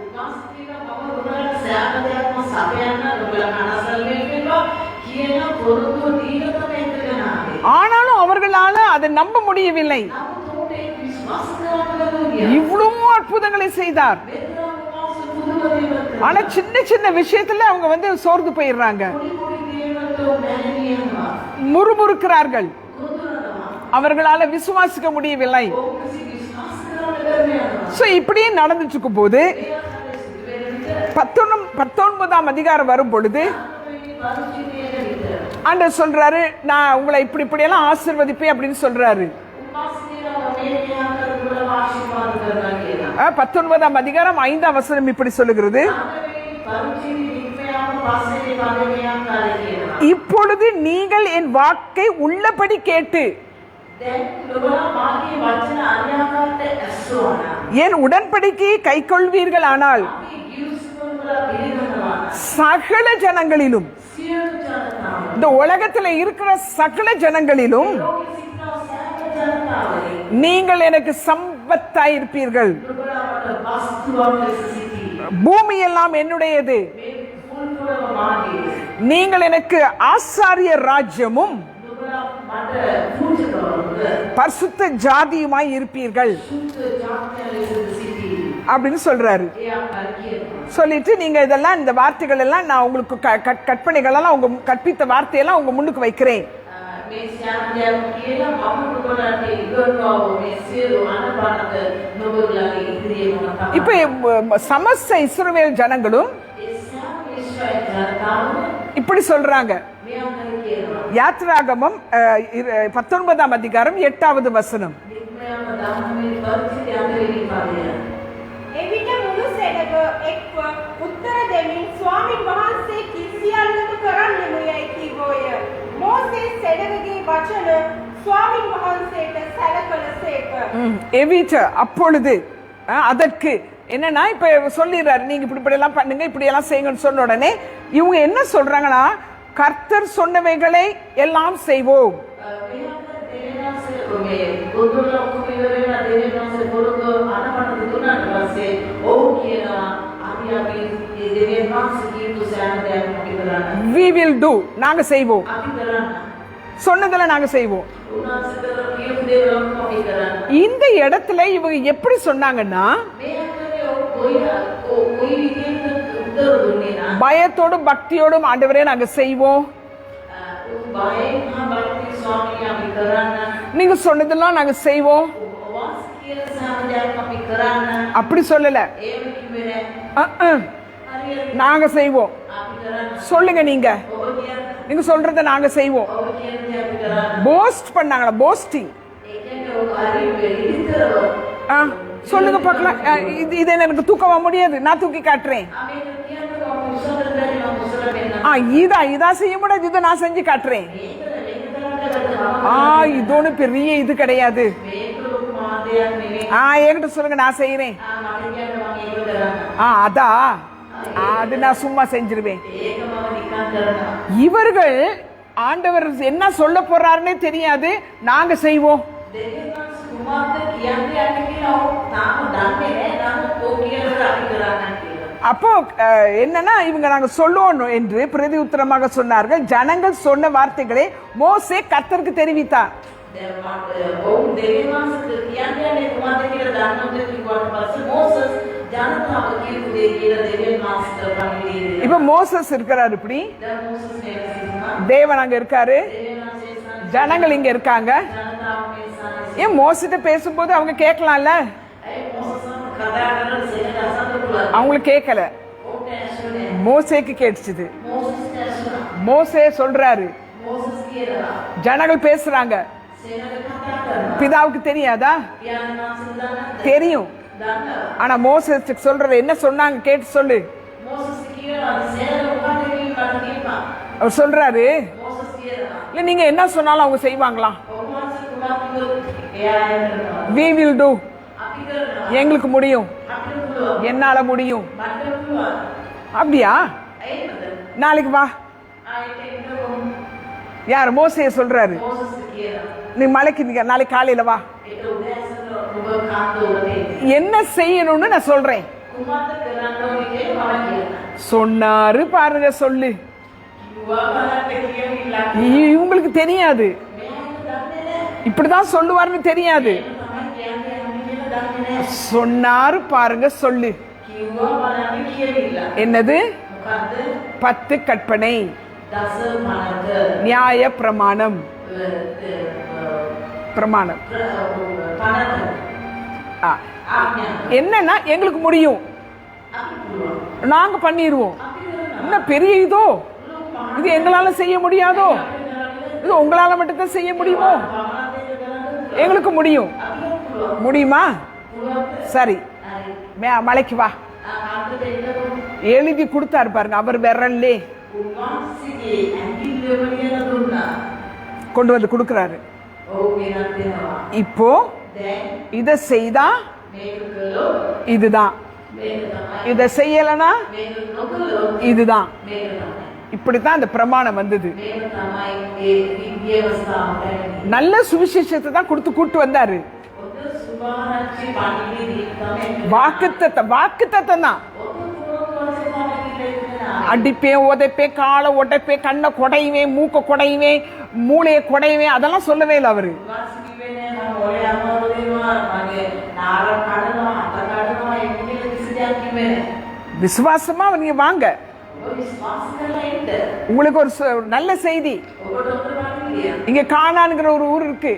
ஆனாலும் அவர்களால அதை நம்ப முடியவில்லை. இவ்வளவு அற்புதங்களை செய்தார். ஆனா சின்ன சின்ன விஷயத்துல அவங்க சோர்ந்து போயிடுறாங்க, முறுமுறுக்கிறார்கள். அவர்களால விசுவாசிக்க முடியவில்லை. இப்படியே நடந்துட்டு இருக்கும் போது 19ஆம் அதிகாரம் வரும் பொழுது ஆண்டவர் சொல்றாரு, நான் உங்களை இப்படி எல்லாம் ஆசீர்வதிப்பேன் அப்படின்னு சொல்றாரு. 19ஆம் அதிகாரம் 5ஆம் வசனம் இப்படி சொல்லுகிறது, இப்பொழுது நீங்கள் என் வாக்கை உள்ளபடி கேட்டு என் உடன்படிக்கையை கை கொள்வீர்கள் ஆனால் சகல ஜனங்களிலும், இந்த உலகத்தில் இருக்கிற சகல ஜனங்களிலும் நீங்கள் எனக்கு சம்பத்தாயிருப்பீர்கள். பூமி எல்லாம் என்னுடையது, நீங்கள் எனக்கு ஆசாரிய ராஜ்யமும் பரிசுத்த ஜாதியுமாய் இருப்பீர்கள் அப்படின்னு சொல்றாரு. சொல்லிட்டு நீங்க இதெல்லாம், இந்த வார்த்தைகள் எல்லாம் நான் உங்களுக்கு கற்பனைகள் எல்லாம், உங்க கற்பித்த வார்த்தையெல்லாம் உங்க முன்னுக்கு வைக்கிறேன். இப்ப சமஸ்த இஸ்ரவேல் ஜனங்களும் இப்படி சொல்றாங்க. யாத்ராகமம் 19ஆம் அதிகாரம் 8வது வசனம். එවිට මුළු සෙනග එක්ව උත්තර දෙමින් ස්වාමීන් වහන්සේ කිසියල්ලම කරන්නෙමු යයි කිව්වෝය. මෝසේ සෙනගගේ වචන ස්වාමීන් වහන්සේට සැලකලසේක. එවිට அப்பொழுது, அதற்கு என்னன்னா இப்ப சொல்லிடுறாரு, நீங்க இப்படி எல்லாம் பண்ணுங்க, இப்படி எல்லாம் செய்யுங்கன்னு சொன்ன உடனே இவங்க என்ன சொல்றாங்கன்னா, கர்த்தர் சொன்னவைகளை எல்லாம் செய்வோம். We will do, நாங்க செய்வோம், சொன்னதெல்லாம் நாங்க செய்வோம். இந்த இடத்துல இவங்க எப்படி சொன்னாங்கன்னா, பயத்தோடும் பக்தியோடும் ஆண்டவரே நாங்க செய்வோம், நீங்க சொன்னதெல்லாம் நாங்க செய்வோம் அப்படி சொல்லல. நாங்க செய்வோம், சொல்லுங்க, நீங்க நீங்க சொல்றத நாங்க செய்வோம். போஸ்ட் பண்ணாங்களா? போஸ்டிங். சொல்லுங்க பார்க்கலாம். இது எனக்கு தூக்கவா முடியாது, நான் தூக்கி காட்டுறேன். இதா செய்ய முடியாது, இதை நான் செஞ்சு காட்டுறேன். இது ஒண்ணு பெரிய இது கிடையாது. என்கிட்ட சொல்லுங்க, நான் செய்யறேன். அதா அது நான் சும்மா செஞ்சிருவேன். இவர்கள் ஆண்டவர் என்ன சொல்ல போறாருன்னே தெரியாது, நாங்க செய்வோம். அப்போ என்னன்னா, இவங்க நாங்க சொல்லுவோம் என்று பிரதி உத்தரமாக சொன்னார்கள். ஜனங்கள் சொன்ன வார்த்தைகளை மோசே கர்த்தருக்கு தெரிவித்தார். இப்ப மோசஸ் இருக்கிறாரு, இப்படி தேவன் அங்க இருக்காரு, ஜனங்கள் இங்க இருக்காங்க. ஏன் மோசிட்ட பேசும்போது அவங்க கேட்கலாம்ல? அவங்களுக்கு கேட்கல, மோசேக்கு கேட்டுச்சுது. மோசே சொல்றாரு, ஜனங்கள் பேசுறாங்க, பிதாவுக்கு தெரியாதா? தெரியும். ஆனா மோசே சொல்றது என்ன சொன்னாங்க கேட்டு சொல்லு. அவர் சொல்றாரு, இல்ல நீங்க என்ன சொன்னாலும் அவங்க செய்வாங்களா? we will do, எங்களுக்கு முடியும், என்னால முடியும். அப்படியா? நாளைக்கு வா. யார்? மோசே சொல்றாரு, நீ மலைக்கு நாளைக்கு காலையில வா. என்ன செய்யணும்னு நான் சொல்றேன். சொன்னாரு பாருங்க சொல்லு. இவங்களுக்கு தெரியாது, இப்படிதான் சொல்லுவாருன்னு தெரியாது. சொன்னாரு பாருங்க சொல்லு. என்னது? 10 கற்பனை, நியாய பிரமாணம். பிரமாணம் என்னன்னா எங்களுக்கு முடியும், நாங்க பண்ணிடுவோம். என்ன பெரிய இதோ, இது எங்களால செய்ய முடியாதோ, இது உங்களால மட்டும்தான் செய்ய முடியுமோ? எங்களுக்கு முடியும். முடியுமா? சரி, மலைக்கு வா. எழுதி கொடுத்தாரு பாருங்க அவர் விரல்லே கொண்டு வந்து கொடுக்கிறாரு. இப்போ இத செய்தா இதுதான், இத செய்யலனா இதுதான். இப்படித்தான் அந்த பிரமாணம் வந்தது. நல்ல சுவிசேஷத்தை தான் கொடுத்து கூட்டு வந்தாரு. வாக்குத்தத்தம் தான். அடிப்பேன், உதைப்பேன், காலை உடைப்பேன், கண்ணை கொடையுவேன், மூக்க கொடையுவேன், மூளையை கொடையுவேன், அதெல்லாம் சொல்லவே இல்லை அவரு. விசுவாசமா நீங்க வாங்க. உங்களுக்கு ஒரு நல்ல செய்தி. இங்க கானான்ங்கிற ஒரு ஊர் இருக்கு.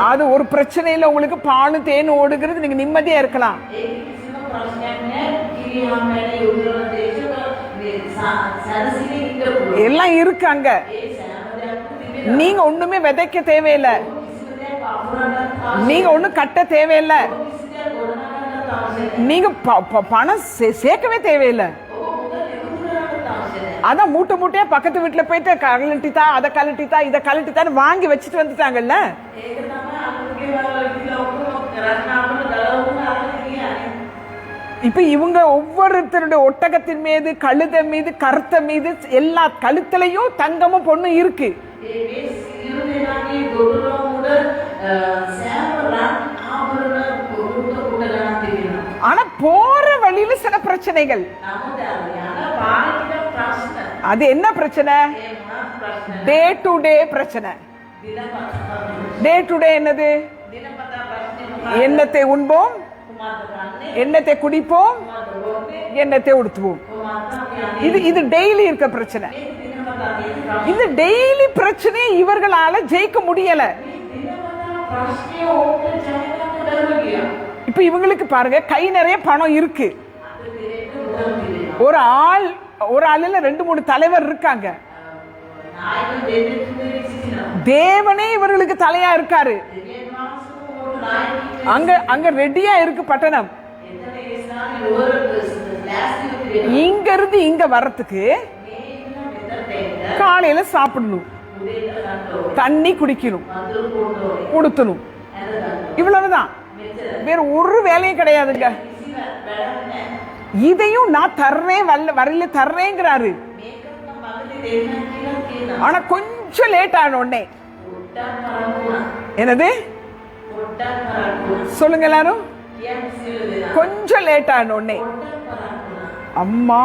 அது ஒரு பிரச்சனை இல்லை, உங்களுக்கு பாலும் தேனும் ஓடுகிறது, நீங்க நிம்மதியா இருக்கலாம். எல்லாம் இருக்கு அங்க. நீங்க ஒண்ணுமே விதைக்க தேவையில்லை, நீங்க ஒண்ணும் கட்ட தேவையில்லை, நீங்க பணம் சேர்க்கவே தேவையில்லை. அதான் மூட்டை மூட்டையா பக்கத்து வீட்டுல போயிட்டு கலட்டித்தா, அதை கலட்டித்தா, இதை கலட்டித்தான்னு வாங்கி வச்சுட்டு வந்துட்டாங்கல்ல. இப்ப இவங்க ஒவ்வொருத்தருடைய ஒட்டகத்தின் மீது, கழுத மீது, கருத்த மீது, எல்லா கழுத்துலயும் தங்கமும் பொண்ணும் இருக்கு. ஆனா போற வழியில சில பிரச்சனைகள். அது என்ன பிரச்சனை? டே டு டே பிரச்சனை. டே டு டே என்னது? எண்ணத்தை உண்போம், எண்ணத்தை குடிப்போம், எண்ணத்தை உடுத்துவோம். இது டெய்லி இருக்க பிரச்சனை. இந்த டெய்லி பிரச்சனையை இவர்களால ஜெயிக்க முடியல. இப்ப இவங்களுக்கு பாருங்க, கை நிறைய பணம் இருக்கு. ஒரு ஆளுல 2-3 தலைவர் இருக்காங்க. தேவனே இவர்களுக்கு தலையா இருக்காரு. அங்க ரெடியா இருக்கு பட்டணம். இங்க இருந்து இங்க வர்றதுக்கு காலையில சாப்பிடணும், தண்ணி குடிக்கணும், உடுத்தணும், இவ்வளவுதான். வேற ஒரு வேலையும் கிடையாதுங்க. இதையும் நான் தர்றேன், வரையில தர்றேங்கிறாரு. ஆனா கொஞ்சம் லேட் ஆன உடனே என்னது சொல்லுங்க எல்லாரும், கொஞ்சம் லேட் ஆன உடனே அம்மா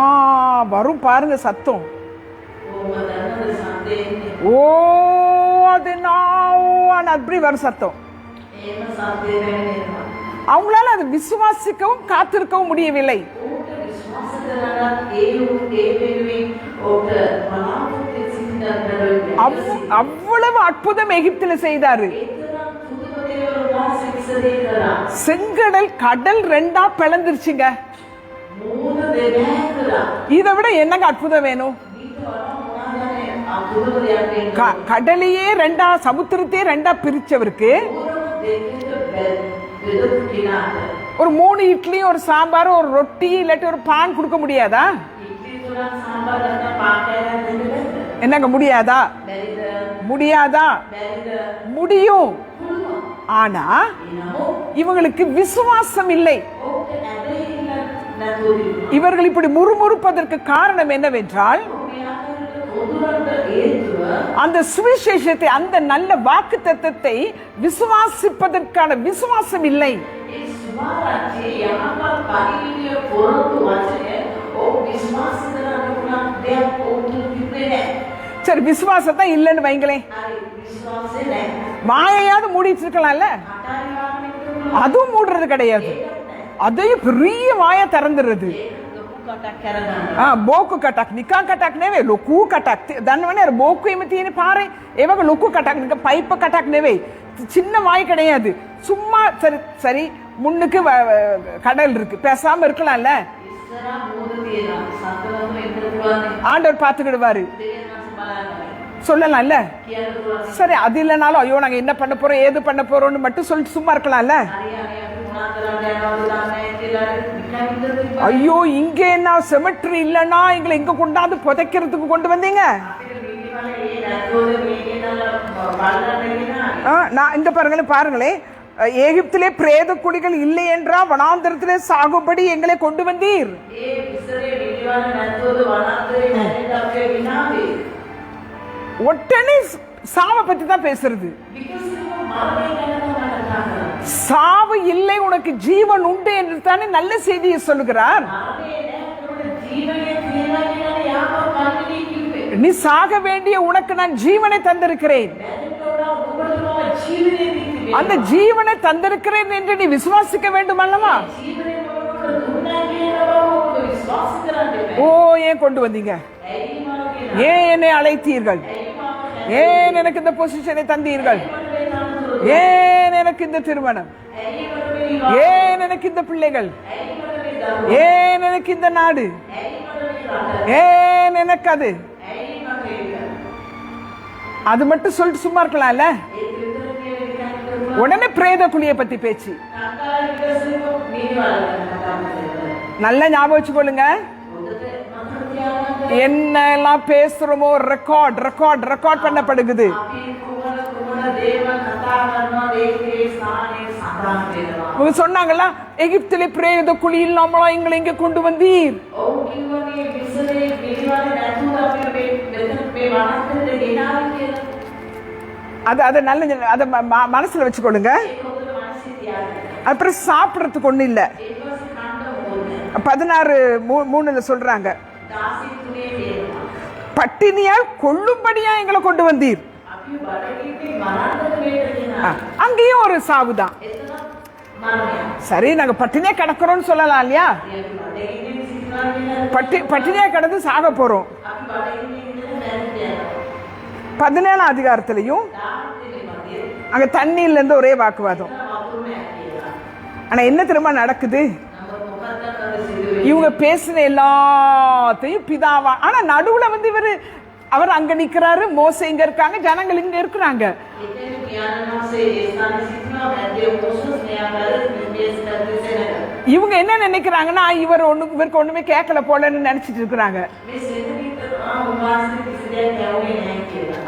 வரும் பாருங்க சத்தம். ஓ அது நான் அப்படி வரும் சத்தம். அவங்களால அது விசுவாசிக்கவும் காத்திருக்கவும் முடியவில்லை. அவ்வளவு அற்புதம் எகிப்தில் செய்தாரு. செங்கடல் கடல் 2ஆ பிளந்துருச்சுங்க. இதை விட என்னங்க அற்புதம் வேணும்? கடலையே 2ஆ, சமுத்திரத்தையே 2ஆ பிரிச்சவருக்கு ஒரு 3 இட்லி, ஒரு சாம்பார், ஒரு ரொட்டி, இல்லாட்டி ஒரு பான் கொடுக்க முடியாதா? என்னங்க முடியாதா? முடியாதா? முடியும். ஆனா இவங்களுக்கு விசுவாசம் இல்லை. இவர்கள் இப்படி முறுமுறுப்பதற்கு காரணம் என்னவென்றால் அந்த சுவிசேஷத்தை, அந்த நல்ல வாக்குத்தத்தத்தை விசுவாசிப்பதற்கான விசுவாசம் இல்லை. சரி, விசுவாசத்தை இல்லைன்னு வைங்களேன், வாயையாவது மூடிட்டு இருக்கலாம்ல. அதுவும் மூடுறது கிடையாது, அதையும் பெரிய வாய திறந்துடுறது. බෝකු කටක් නිකන් කටක් නෙවෙයි, ලොකු කටක්. දන්නවනේ අර බෝකුවේම තියෙන පාරේ ඒ වගේ ලොකු කටක්, නිකන් පයිප් කටක් නෙවෙයි, சின்ன வாய் கிடையாது. சும்மா சரி சரி முன்னுக்கு கடல் இருக்கு, பேசாம இருக்கலாம்ல. ஆண்டவர் பார்த்துக்கிடுவாரு, சொல்லலாம்ல. சரி, அது இல்லைனாலும் ஐயோ நாங்க என்ன பண்ண போறோம் ஏது பண்ண போறோம்னு மட்டும் சொல்லிட்டு சும்மா இருக்கலாம்ல. ஐயோ இங்க என்ன செமெட்ரி இல்லன்னா எங்களை இங்க கொண்டாந்து புதைக்கிறதுக்கு கொண்டு வந்தீங்க. நான் இந்த பாருங்களேன், எகிப்திலே பிரேத குழிகள் இல்லை என்றா வனாந்தரத்திலே சாகுபடி எங்களை கொண்டு வந்தீர். உடனே சாவ பத்தி தான் பேசுறது. சாவு இல்லை, உனக்கு ஜீவன் உண்டு என்று தானே நல்ல செய்தியை சொல்லுகிறார். நீ சாக வேண்டிய உனக்கு நான் ஜீவனை தந்திருக்கிறேன், அந்த ஜீவனை தந்திருக்கிறேன் என்று நீ விசுவாசிக்க வேண்டும் அல்லவா? ஓ, ஏன் கொண்டு வந்தீங்க, ஏன் என்னை அழைத்தீர்கள், ஏன் எனக்கு இந்த பொசிஷனை தந்தீர்கள், ஏன் எனக்கு இந்த திருமணம், ஏன் எனக்கு இந்த பிள்ளைகள், ஏன் எனக்கு இந்த நாடு, ஏன் எனக்கு அது, அது மட்டும் சொல்லிட்டு சும்மா இருக்கலாம்ல. உடனே பிரேத குழியை பத்தி பேச்சு. நல்ல ஞாபகம் வச்சுக்கொள்ளுங்க, என்ன எல்லாம் பேசுறோமோ ரெக்கார்ட் பண்ணப்படுகிறது. சொன்னாங்களா, எகிப்திலே பிரேத குழி இல்லாமலா எங்களை இங்க கொண்டு வந்தீர். அது நல்ல, அத மனசுல வச்சுக்கொள்ளுங்க. அப்புறம் சாப்பிடறதுக்கு ஒண்ணு இல்ல. 16:3 சொல்றாங்க, பட்டினியால் கொள்ளும்படியா எங்களை கொண்டு வந்தீர். அங்கேயும் ஒரு சாவுதான். சரி, நாங்க பட்டினியா கிடக்கிறோம்னு சொல்லலாம் இல்லையா? பட்டினியா கிடந்து சாக போறோம். 17ஆம் அதிகாரத்திலையும் அங்க தண்ணியில இருந்து ஒரே வாக்குவாதம். ஆனா என்ன திரும்ப நடக்குது, இவங்க பேசின எல்லாத்தையும் பிதாவா, ஆனா நடுவுல இவரு அவர் அங்க நிக்கிறாரு, மோசே இங்க இருக்காங்க, ஜனங்கள் இங்க இருக்கிறாங்க. இவங்க என்ன நினைக்கிறாங்கன்னா, இவருக்கு ஒண்ணுமே கேட்கல போலன்னு நினைச்சிட்டு இருக்கிறாங்க.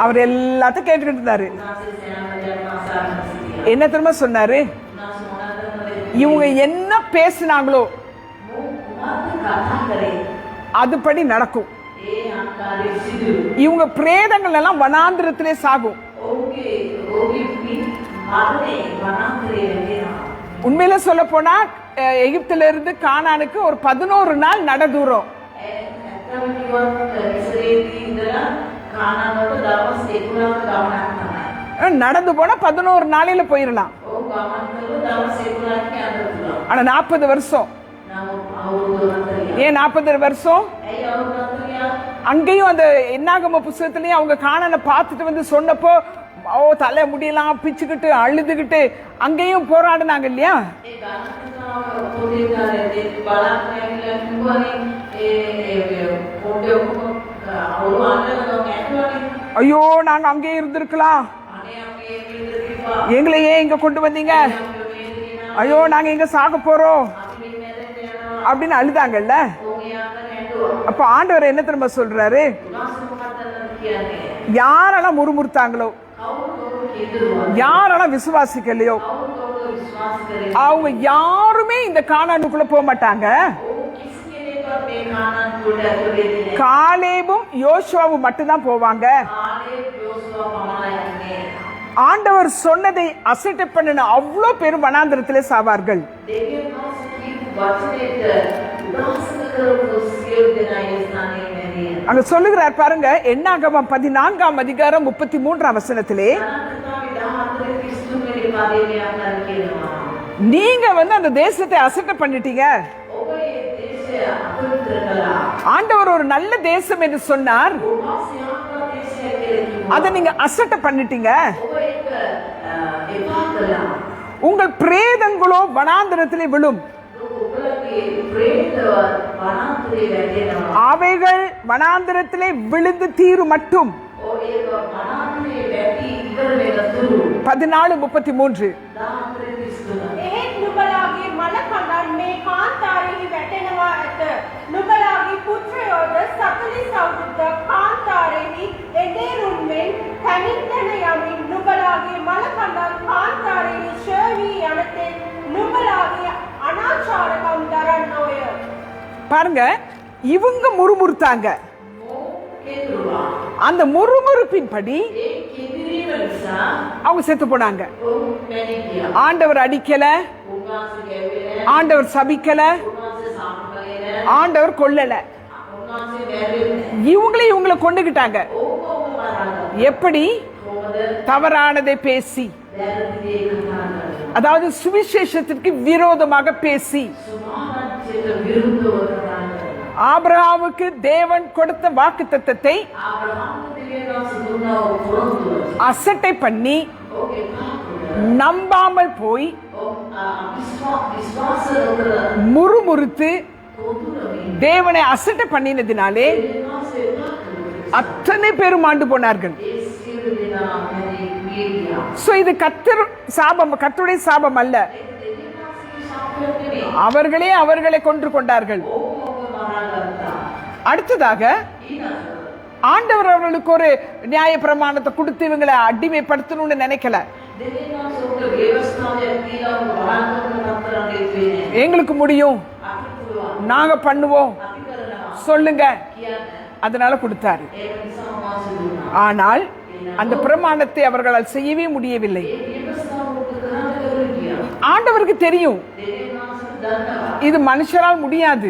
அவர் எல்லாத்தையும் கேட்டுக்கிட்டு இருந்தாரு. என்ன திரும்ப சொன்னாரு, இவங்க என்ன பேசினாங்களோ அதுபடி நடக்கும். இவங்க பிரேதங்கள் எல்லாம் வனாந்திரத்திலே சாகும். உண்மையில சொல்ல போனா எகிப்தில இருந்து கானானுக்கு ஒரு 11 நாள் நட தூரம். நடந்து போனா 11 நாளையில போயிடலாம். ஆனா 40 வருஷம், ஏன் 40 வருஷம்? அங்கேயும் அந்த என்னாகம புஸ்தகத்திலயும் அவங்க கானானை பார்த்துட்டு வந்து சொன்னப்போ தலை முடியலாம் பிச்சுக்கிட்டு அழுதுகிட்டு அங்கேயும் போராடினாங்க இல்லையா? ஐயோ நாங்க அங்கேயே இருந்திருக்கலாம், எங்களை ஏன் இங்க கொண்டு வந்தீங்க, ஐயோ நாங்க எங்க சாக போறோம் அப்படின்னு அழுதாங்கல்ல. அப்ப ஆண்டவர் என்ன திரும்ப சொல்றாரு, யாரெல்லாம் முறுமுறுத்தாங்களோ, யாரெல்லாம் விசுவாசிக்கலையோ அவங்க யாருமே இந்த கானானுக்குள்ள போக மாட்டாங்க. මේ කානන් තුඩ ඇතුළේ ඉන්නේ. காலேபும் யோசுவாவும் மட்டும்தான் போவாங்க. කාලේ යෝසුවා පමණයි යන්නේ. ஆண்டவர் சொன்னதை அசட்டை பண்ணின அவ்வளோ பேரும் வனாந்திரத்திலே சாவார்கள். දෙවියන් වහන්සේ කියපු වචනයට උදාසන කරපු සියලු දෙනා ඒ ස්ථානයේ මැරියා. அங்க சொல்லுகிறார் பாருங்க, என்னாகமம் 14ஆம் அதிகாரம் 33ஆம் வசனத்திலே, நீங்க அந்த தேசத்தை அசட்டை பண்ணிட்டீங்க. ஆண்டவர் ஒரு நல்ல தேசம் என்று சொன்னார், அதை நீங்க அசட்டை பண்ணிட்டீங்க. உங்கள் பிரேதங்களோ வனாந்திரத்திலே விழும், அவைகள் வனாந்திரத்திலே விழுந்து தீரும் மட்டும். 14:33. එහෙත් නුඹලාගේ මල කඳන් මේ කාන්තාරෙහි වැටෙනවා ඇත. නුඹලාගේ පුත්‍රයෝද 40 අවුරුද්දක් කාන්තාරෙහි එදේරුන් මෙන් තනින් තන යමින් නුඹලාගේ මල කඳන් කාන්තාරෙහි ශේවී යනතෙන් නුඹලාගේ අනාචාරකම් දරන්නෝය. பாருங்க, இவங்க முறுமுறுத்தாங்க. அந்த முறுமுறுப்பின் படி அவங்க செத்து போனாங்க. ஆண்டவர் அடிக்கல, ஆண்டவர் சபிக்கல, ஆண்டவர் கொல்லல, இவங்களை கொண்டுகிட்டாங்க. எப்படி? தவறானதை பேசி, அதாவது சுவிசேஷத்திற்கு விரோதமாக பேசி. ஆபிரகாமுக்கு தேவன் கொடுத்த வாக்குத்தத்தத்தை அசட்டை பண்ணி நம்பாமல் போய் முறுமுறுத்து தேவனை அசட்டை பண்ணினதினாலே அத்தனை பேரும் ஆண்டு போனார்கள். இது கர்த்தருடைய சாபம் அல்ல, அவர்களை கொன்று கொண்டார்கள். அடுத்ததாக ஆண்டவர் அவர்களுக்கு ஒரு நியாய பிரமாணத்தை கொடுத்து இவங்களை அடிமைப்படுத்தணும்னு நினைக்கல. எங்களுக்கு முடியும், நாங்க பண்ணுவோம், சொல்லுங்க, அதனால கொடுத்தாரு. ஆனால் அந்த பிரமாணத்தை அவர்களால் செய்யவே முடியவில்லை. ஆண்டவருக்கு தெரியும் இது மனுஷரால் முடியாது,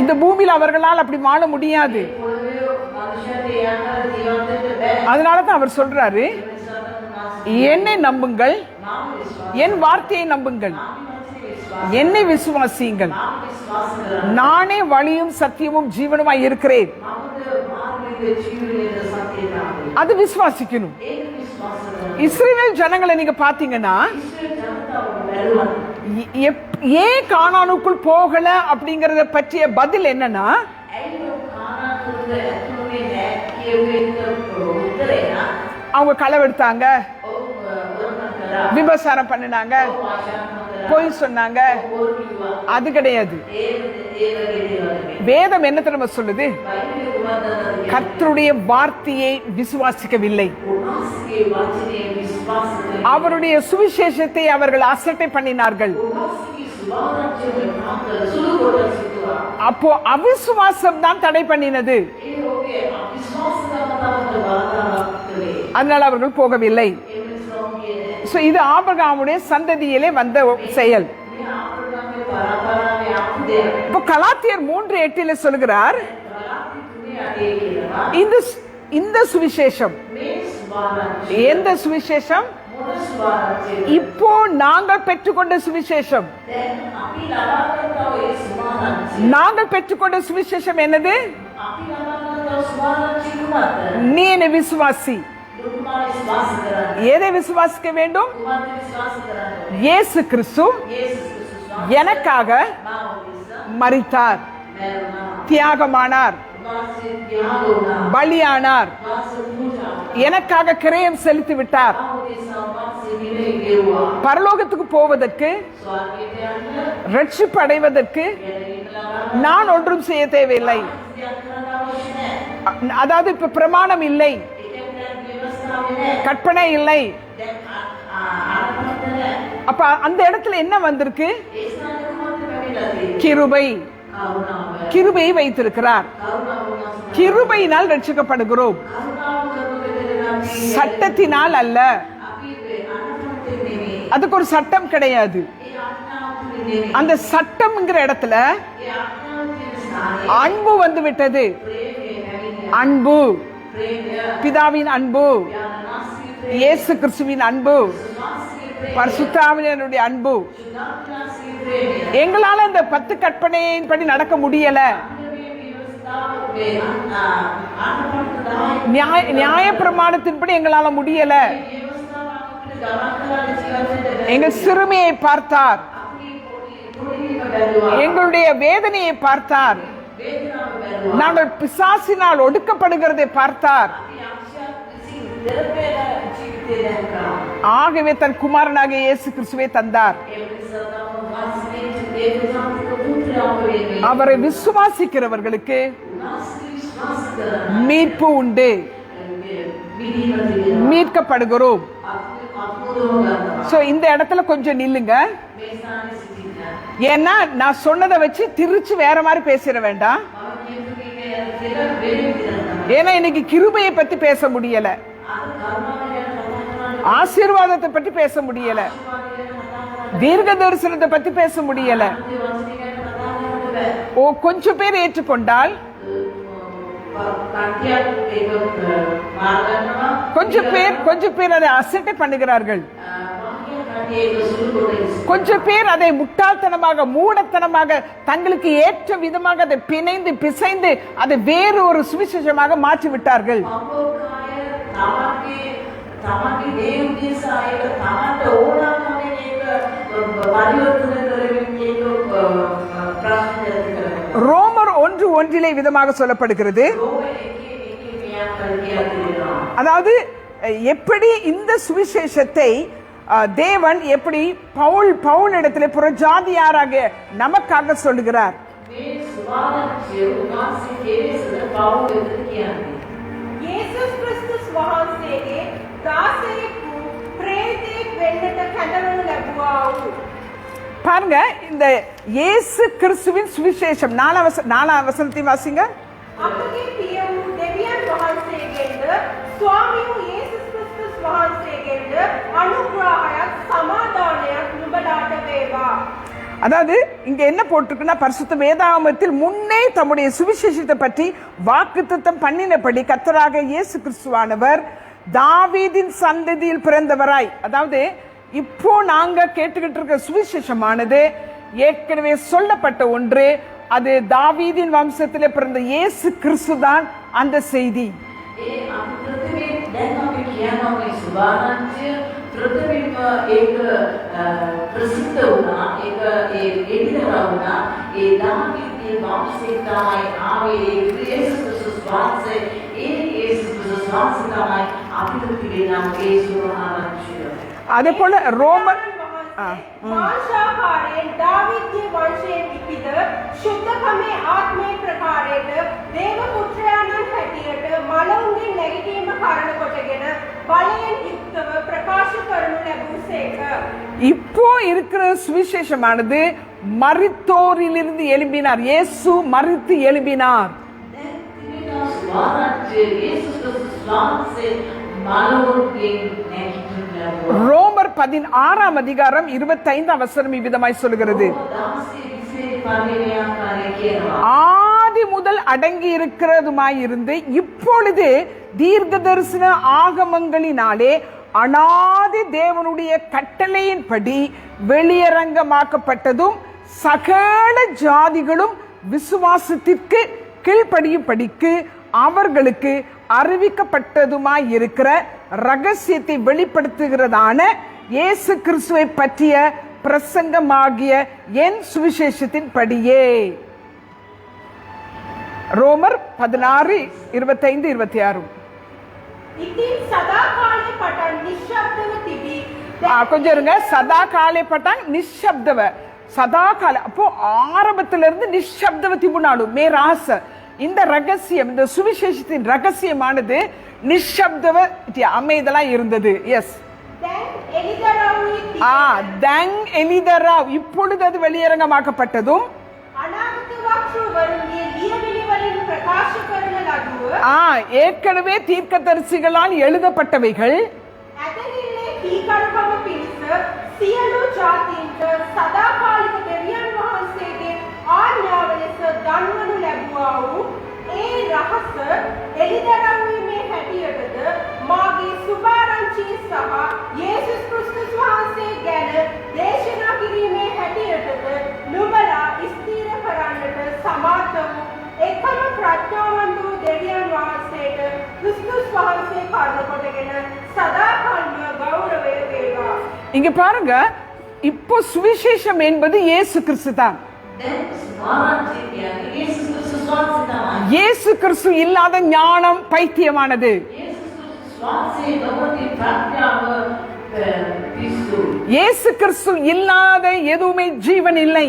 இந்த பூமியில் அவர்களால் அப்படி வாழ முடியாது. அதனாலதான் அவர் சொல்றாரு, என்னை நம்புங்கள், என் வார்த்தையை நம்புங்கள், என்னை விசுவாசியுங்கள், நானே வழியும் சத்தியமும் ஜீவனுமாய் இருக்கிறேன். அது விசுவாசிக்கணும். இஸ்ரவேல் ஜனங்களை நீங்க பாத்தீங்கன்னா, ஏன் கானானுக்குள் போகல அப்படிங்கறத பற்றிய பதில் என்னன்னா, அவங்க களவெடுத்தாங்க, விபசாரம் பண்ணினாங்க, பொய் சொன்னாங்க. அது கிடையாது. வேதம் என்ன தெரியுமா சொல்லுது? கர்த்தருடைய வார்த்தையை விசுவாசிக்கவில்லை, அவருடைய சுவிசேஷத்தை அவர்கள் அசட்டை பண்ணினார்கள். அப்போ அவிசுவாசம் தான் தடை பண்ணினது. அதனால அவர்கள் போகவில்லை. இது ஆபிரகாமுடைய சந்ததியிலே வந்த செயல். இப்போ கலாத்தியர் 3:8 சொல்கிறார், இந்த சுவிசேஷம், எந்த சுவிசேஷம்? இப்போ நாங்கள் பெற்றுக்கொண்ட சுவிசேஷம். நாங்கள் பெற்றுக்கொண்ட சுவிசேஷம் என்னது? நீ என்னை விசுவாசி. எதை விசுவாசிக்க வேண்டும்? இயேசு கிறிஸ்து எனக்காக மரித்தார், தியாகமானார், பலியானார், எனக்காக கிரயம் செலுத்தி விட்டார். பரலோகத்துக்கு போவதற்கு, ரட்சிப்பு அடைவதற்கு நான் ஒன்றும் செய்ய தேவையில்லை. அதாவது இப்ப பிரமாணம் இல்லை, கற்பனை இல்லை. அப்ப அந்த இடத்துல என்ன வந்திருக்கு? கிருபை. கிருபையை வைத்திருக்கிறார். கிருபையினால் ரட்சிக்கப்படுகிறோம், சட்டத்தினால் அல்ல. அதுக்கு ஒரு சட்டம் கிடையாது. அந்த சட்டம்ங்கிற இடத்துல அன்பு வந்து விட்டது. அன்பு, பிதாவின் அன்பு, இயேசு கிறிஸ்துவின் அன்பு, பரிசுத்த ஆவியானவருடைய அன்பு. எங்களால அந்த 10 கற்பனையின்படி நடக்க முடியல. நியாய பிரமாணத்தின்படி எங்களால முடியல. எங்கள் சிறுமையை பார்த்தார், எங்களுடைய வேதனையை பார்த்தார், நாங்கள் பிசாசினால் ஒடுக்கப்படுகிறதை பார்த்தார். ஆகவே தன் குமாரனாகிய இயேசு கிறிஸ்துவை தந்தார். அவரை விசுவாசிக்கிறவர்களுக்கு மீட்பு உண்டு, மீட்கப்படுகிறோம். இந்த இடத்துல கொஞ்சம் நில்லுங்க. ஏன்னா நான் சொன்னதை வச்சு திருச்சி வேற மாதிரி பேசிட வேண்டாம். ஏன்னா இன்னைக்கு கிருபையை பத்தி பேச முடியல, ஆசீர்வாதத்தை பற்றி பேச முடியல, தீர்க்க தரிசனத்தை பத்தி பேச முடியல. கொஞ்சம் பேர் ஏற்றுக்கொண்டால், கொஞ்சம் பேர் அதை அசட்டை பண்ணுகிறார்கள், கொஞ்சம் பேர் அதை முட்டாள்தனமாக மூடத்தனமாக தங்களுக்கு ஏற்ற விதமாக அதை பிணைந்து பிசைந்து அதை வேறு ஒரு சுவிசேஷமாக மாற்றி விட்டார்கள். ரோமர் 1:1 விதமாக சொல்லப்படுகிறது. அதாவது எப்படி இந்த சுவிசேஷத்தை தேவன் எப்படி பவுல் இடத்திலே புறஜாதியாராக நமக்காக சொல்லுகிறார். பாருங்க, இந்த இயேசு கிறிஸ்துவின் சுவிசேஷம் 4 வசனத்தை வாசிங்க. அதாவது இங்க என்ன போட்டிருக்குன்னா, பரிசுத்த வேதாகமத்தில் முன்னே தம்முடைய சுவிசேஷத்தை பற்றி வாக்குத்தத்தம் பண்ணினபடி கர்த்தராக இயேசு கிறிஸ்துவானவர் தாவீதின் சந்ததியில் பிறந்தவராய், அதாவது இப்போ நாங்க கேட்டுக்கிட்டு இருக்க சுவிசேஷமானது ஏற்கனவே சொல்லப்பட்ட ஒன்று. அது தாவீதின் வம்சத்திலே பிறந்த இயேசு கிறிஸ்து தான் அந்த செய்தி. அதே போல ரோமர் இப்போ இருக்கிற சுவிசேஷமானது மரித்தோரிலிருந்து எழும்பினார். இயேசு மரித்து எழும்பினார். ரோமர் 16:25 இவ்விதமாய் சொல்லுகிறது. ஆதி முதல் அடங்கி இருக்கிறதுமாயிருந்து இப்பொழுது தீர்க்க தரிசன ஆகமங்களினாலே அனாதி தேவனுடைய கட்டளையின்படி வெளியரங்கமாக்கப்பட்டதும் சகல ஜாதிகளும் விசுவாசத்திற்கு கீழ்ப்படியும்படிக்கு அவர்களுக்கு அறிவிக்கப்பட்டதுமாய் இருக்கிற ரகசியத்தை வெளிப்படுத்துகிறதான இயேசு கிறிஸ்துவை பற்றிய பிரசங்கமாகிய என் சுவிசேஷத்தின் படியே. ரோமர் 16:25-26. கொஞ்சம் இருங்க. சதா காலே பட்டாங் நிஷப்தவ சதா கால. அப்போ ஆரம்பத்தில இருந்து நிஷப்தவ திபுனாலும் மே ராச. இந்த ரகசியம், இந்த சுவிசேஷத்தின் ரகசியமானது நிஷப்தவ அமைதலா இருந்தது. எஸ், இப்பொழுது அது வெளியரங்கமாக்கப்பட்டதும் වරුන්ගේ ලියවිලි වලින් ප්‍රකාශ කරන ලදුව ஏற்கனவே தீர்க்கதரிசிகளால் எழுதப்பட்டவைகள் ඇදහිල්ලේ කීකරුකම පිණිස සියලු ජාතීන්ට සදාකාලික දෙවියන් වහන්සේගේ ආඥාව ලෙස දන්වනු ලැබුවා වූ ඒ රහස එළිදරව්වීමේ හැටියටද මාගේ සුභාරංචිය සහ යේසුස් ක්‍රිස්තුස් වහන්සේ ගැන දේශනා කිරීමේ හැටියටද නුඹලා ස්ථීර කරන්නට සමර්ථ වූ එකම ප්‍රඥාවන්ත වූ දෙවියන් වහන්සේට ක්‍රිස්තුස් වහන්සේ කරුණ කොටගෙන සදාකාලම ගෞරවය වේවා. இங்க பாருங்க, இப்போ சுவிசேஷம் என்பது இயேசு கிறிஸ்து தான். இயேசு கிறிஸ்து இல்லாத ஞானம் பைத்தியமானது. இயேசு கிறிஸ்து இல்லாத எதுவுமே ஜீவன் இல்லை.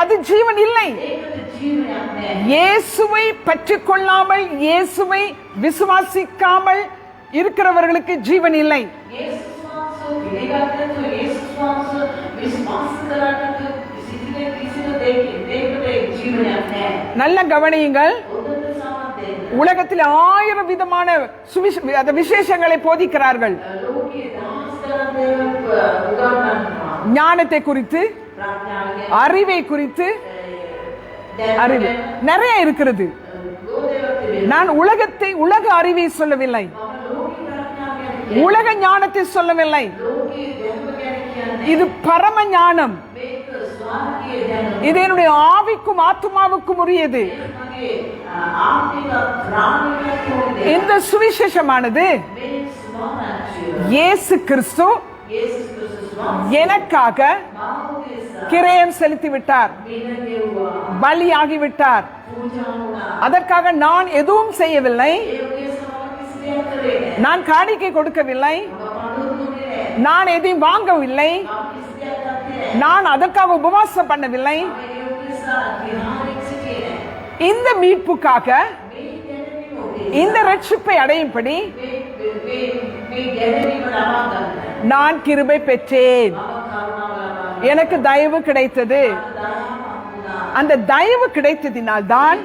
அது ஜீவன் இல்லை. இயேசுவை பற்றிக் கொள்ளாமல் இயேசுவை விசுவாசிக்காமல் இருக்கிறவர்களுக்கு ஜீவன் இல்லை. நல்ல கவனியுங்கள். உலகத்தில் 1000 விதமான விசேஷங்களை போதிக்கிறார்கள். ஞானத்தை குறித்து, அறிவை குறித்து அறிவு நிறைய இருக்கிறது. நான் உலக அறிவை சொல்லவில்லை, உலக ஞானத்தை சொல்லவில்லை. இது பரம ஞானம். இது என்னுடைய ஆவிக்கும் ஆத்மாவுக்கும் உரியது. இந்த சுவிசேஷமானது இயேசு கிறிஸ்து எனக்காக கிரயம் செலுத்தி விட்டார், பலியாகி விட்டார். அதற்காக நான் எதுவும் செய்யவில்லை, நான் காணிக்கை கொடுக்கவில்லை, நான் எதையும் வாங்கவில்லை, நான் அதற்காக உபவாசம் பண்ணவில்லை. இந்த மீட்புக்காக, இந்த ரட்சிப்பை அடையும்படி நான் கிருபை பெற்றேன். எனக்கு தயவு கிடைத்தது. அந்த தயவு கிடைத்ததினால் தான்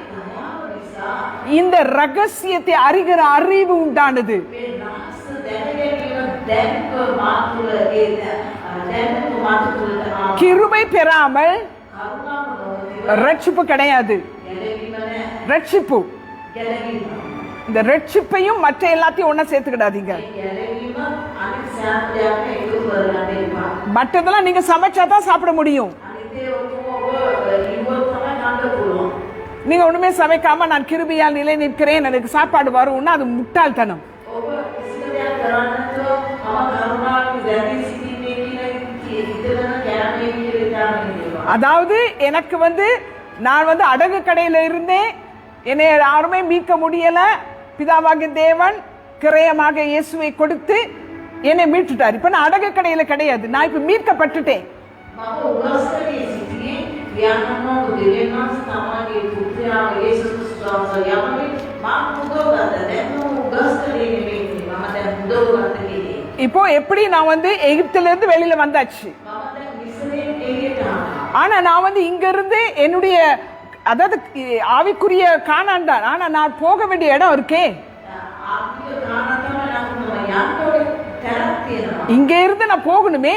இந்த ரகசியத்தை அறிகிற அறிவு உண்டானது. கிருபை பெறாமல் ரட்சிப்பு கிடையாது. ரட்சிப்பு, இந்த ரட்சிப்பையும் மற்ற எல்லாத்தையும் ஒண்ணா சேர்த்துக்கிடாதீங்க. மற்றதெல்லாம் நீங்க சமைச்சாதான் சாப்பிட முடியும். நீங்க ஒண்ணுமே சமைக்காம நான் கிருபையால் நிலை நிற்கிறேன், எனக்கு சாப்பாடு வரும்னா அது முட்டாள்தனம். அதாவது எனக்கு நான் அடகு கடையில இருந்தேன், என்னை யாருமே மீட்க முடியல. பிதாவாகிய தேவன் கிரயமாக இயேசுவை கொடுத்து என்னை மீட்டுட்டார். இப்ப நான் அடகு கடையில கிடையாது, நான் இப்ப மீட்கப்பட்டுட்டேன். இப்போ எப்படி நான் எகிப்தில இருந்து வெளியில வந்தாச்சு. ஆனா நான் இங்க இருந்து என்னுடைய அதாவது ஆவிக்குரிய கானான் தான். ஆனா நான் போக வேண்டிய இடம் இருக்கே. இங்க இருந்து நான் போகணுமே.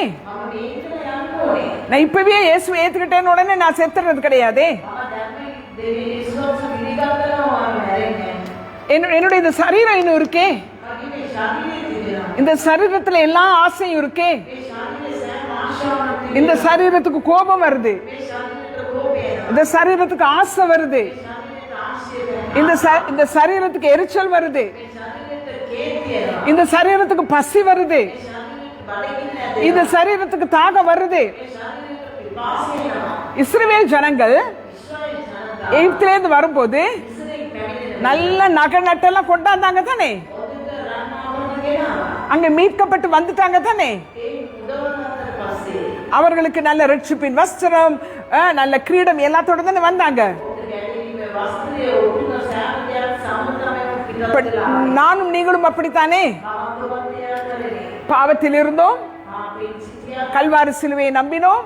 நான் இப்பவே இயேசுவை ஏத்துக்கிட்டேன்னு உடனே நான் செத்துறது கிடையாதே. என்னுடைய இந்த சரீரம் இன்னும் இருக்கே. இந்த சரீரத்துல எல்லா ஆசையும் இருக்கே. இந்த சரீரத்துக்கு கோபம் வருது, இந்த சரீரத்துக்கு ஆசை வருது, இந்த சரீரத்துக்கு எரிச்சல் வருது, இந்த சரீரத்துக்கு பசி வருது, இந்த சரீரத்துக்கு தாகம் வருது. இஸ்ரவேல் ஜனங்கள் எகிப்திலிருந்து வரும்போது நல்ல நகை நட்டெல்லாம் கொண்டாந்தாங்க தானே, அங்க மீட்கப்பட்டு வந்துட்டாங்க தானே. அவர்களுக்கு நல்ல ரட்சிப்பின் வஸ்திரம், நல்ல கிரீடம் எல்லாத்தோட தானே வந்தாங்க. நானும் நீங்களும் அப்படித்தானே. பாவத்தில் இருந்தோம், கல்வாரி சிலுவையை நம்பினோம்,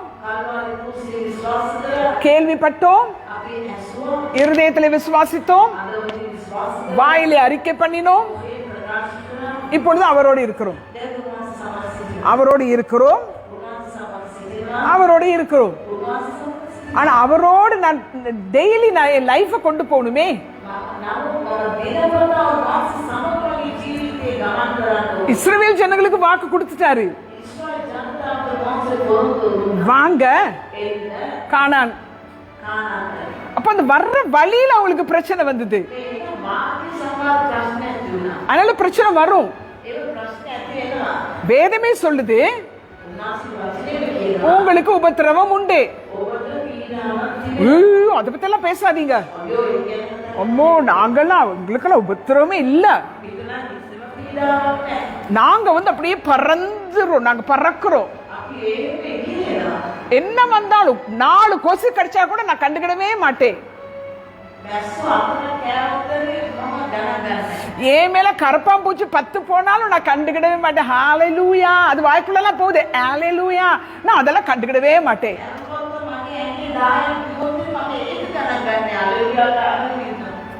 கேள்விப்பட்டோம், இருதயத்திலே விசுவாசித்தோம், வாயிலே அறிக்கை பண்ணினோம். இப்பொழுது அவரோடு இருக்கிறோம், அவரோடு இருக்கிறோம், அவரோடு இருக்கிறோம். ஆனா அவரோடு நான் டெய்லி நான் என் லைஃப கொண்டு போகணுமே. இஸ்ரவேல் ஜனங்களுக்கு வாக்கு கொடுத்துட்டாரு, வாங்க கானான். அப்ப அந்த வர்ற வழியில அவங்களுக்கு பிரச்சனை வந்தது, அதனால பிரச்சனை வரும். வேதமே சொல்லுது உங்களுக்கு உபத்திரவம் உண்டு. அதை பத்தி எல்லாம் பேசாதீங்க. அம்மோ நாங்கெல்லாம் உங்களுக்கெல்லாம் உபத்திரவமே இல்ல, நாங்க அப்படியே பறந்துறோம், நாங்க பறக்கிறோம். என்ன வந்தாலும் 4 கொசு கடிச்சா கூட நான் கண்டுக்கிடவே மாட்டேன். ஏன் மேல கரப்பாம்பூச்சி 10 போனாலும் நான் கண்டுக்கிடவே மாட்டேன். ஹalleluya, அது வாய்க்குள்ளலாம் போகுது, ஹalleluya, நான் அதெல்லாம் கண்டுக்கிடவே மாட்டேன்.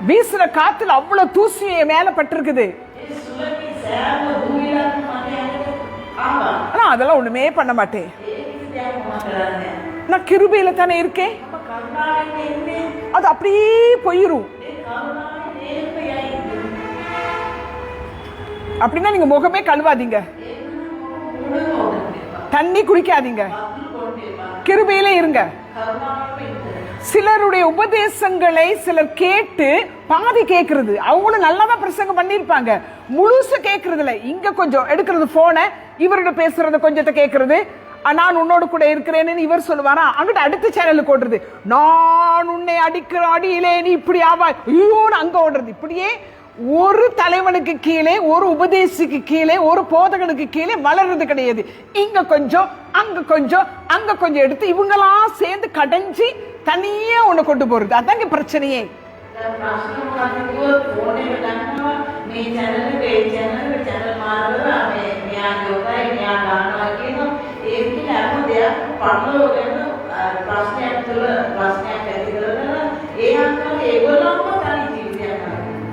வீசுற காத்துல அவ்வளவு தூசி மேல பட்டிருக்குது, ஆனா அதெல்லாம் ஒண்ணுமே பண்ண மாட்டேன். நான் கிருபையில தானே இருக்கேன், அது அப்படியே போயிரும். அப்படின்னா நீங்க முகமே கழுவாதீங்க, தண்ணி குடிக்காதீங்க, கிருபையில இருங்க. சிலருடைய உபதேசங்களை சிலர் கேட்டு பாதி கேட்கறது, அவங்களும் நல்லாதான் பிரசங்கம் பண்ணிருப்பாங்க, முழுசு கேட்கறது இல்ல. இங்க கொஞ்சம் எடுக்கிறது போன, இவரோட பேசுறத கொஞ்சத்தை கேட்கறது, நான் உன்னோடு கூட இருக்கிறேன்னு இவர் சொல்லுவாரா, அங்கிட்ட அடுத்த சேனலுக்கு ஓடுறது, நான் உன்னை அடிக்கிற அடியிலே நீ இப்படி ஆவா, ஐயோன்னு அங்க ஓடுறது. இப்படியே ஒரு தலைவனுக்கு கீழே, ஒரு உபதேசிக்கு கீழே, ஒரு போதகனுக்கு கீழே வளர்றது கிடையாது. இங்க கொஞ்சம் அங்க கொஞ்சம் அங்க கொஞ்சம் எடுத்து இவங்கெல்லாம் சேர்ந்து கடைஞ்சி தனியா ஒண்ணு கொண்டு போறது, அதாங்க பிரச்சனையே.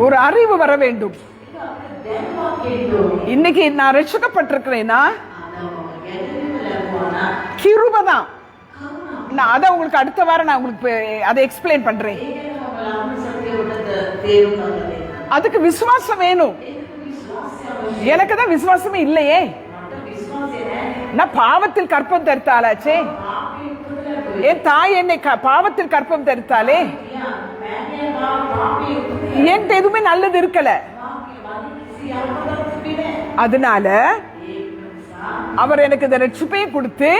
ஒரு அறிவு வர வேண்டும். இன்னைக்கு நான் ரட்சிக்கப்பட்டிருக்கிறேன்னா கிருபைதான். நான் அதை உங்களுக்கு அடுத்த வாரம் நான் உங்களுக்கு அதை எக்ஸ்பிளைன் பண்றேன். அதுக்கு விசுவாசம் வேணும். எனக்கு தான் விசுவாசமே இல்லையே, நான் பாவத்தில் கற்பம் தரித்தாளாச்சே, என் தாய் என்னை பாவத்தில் கற்பம் தரித்தாலே, என்கிட்ட எதுவுமே நல்லது இருக்கல. அதனால அவர் எனக்கு இந்த ரட்சிப்பையை கொடுத்து,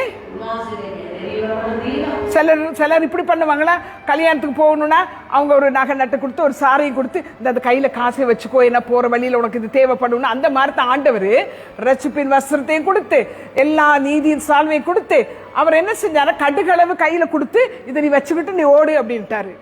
சிலர் இப்படி பண்ணுவாங்களா, கல்யாணத்துக்கு போகணும்னா அவங்க ஒரு நகை நட்டு கொடுத்து ஒரு சாரியை கொடுத்து இந்த கையில காசை வச்சுக்கோ, என்ன போற வழியில உனக்கு இது தேவைப்படும், அந்த மாதிரி தான் ஆண்டவர் ரட்சிப்பின் வஸ்திரத்தையும் கொடுத்து எல்லா நீதியின் சால்வையும் கொடுத்து அவர் என்ன செஞ்சாரு, கடுகளவு கையில கொடுத்து இதை நீ வச்சுக்கிட்டு நீ ஓடு அப்படின்ட்டாரு.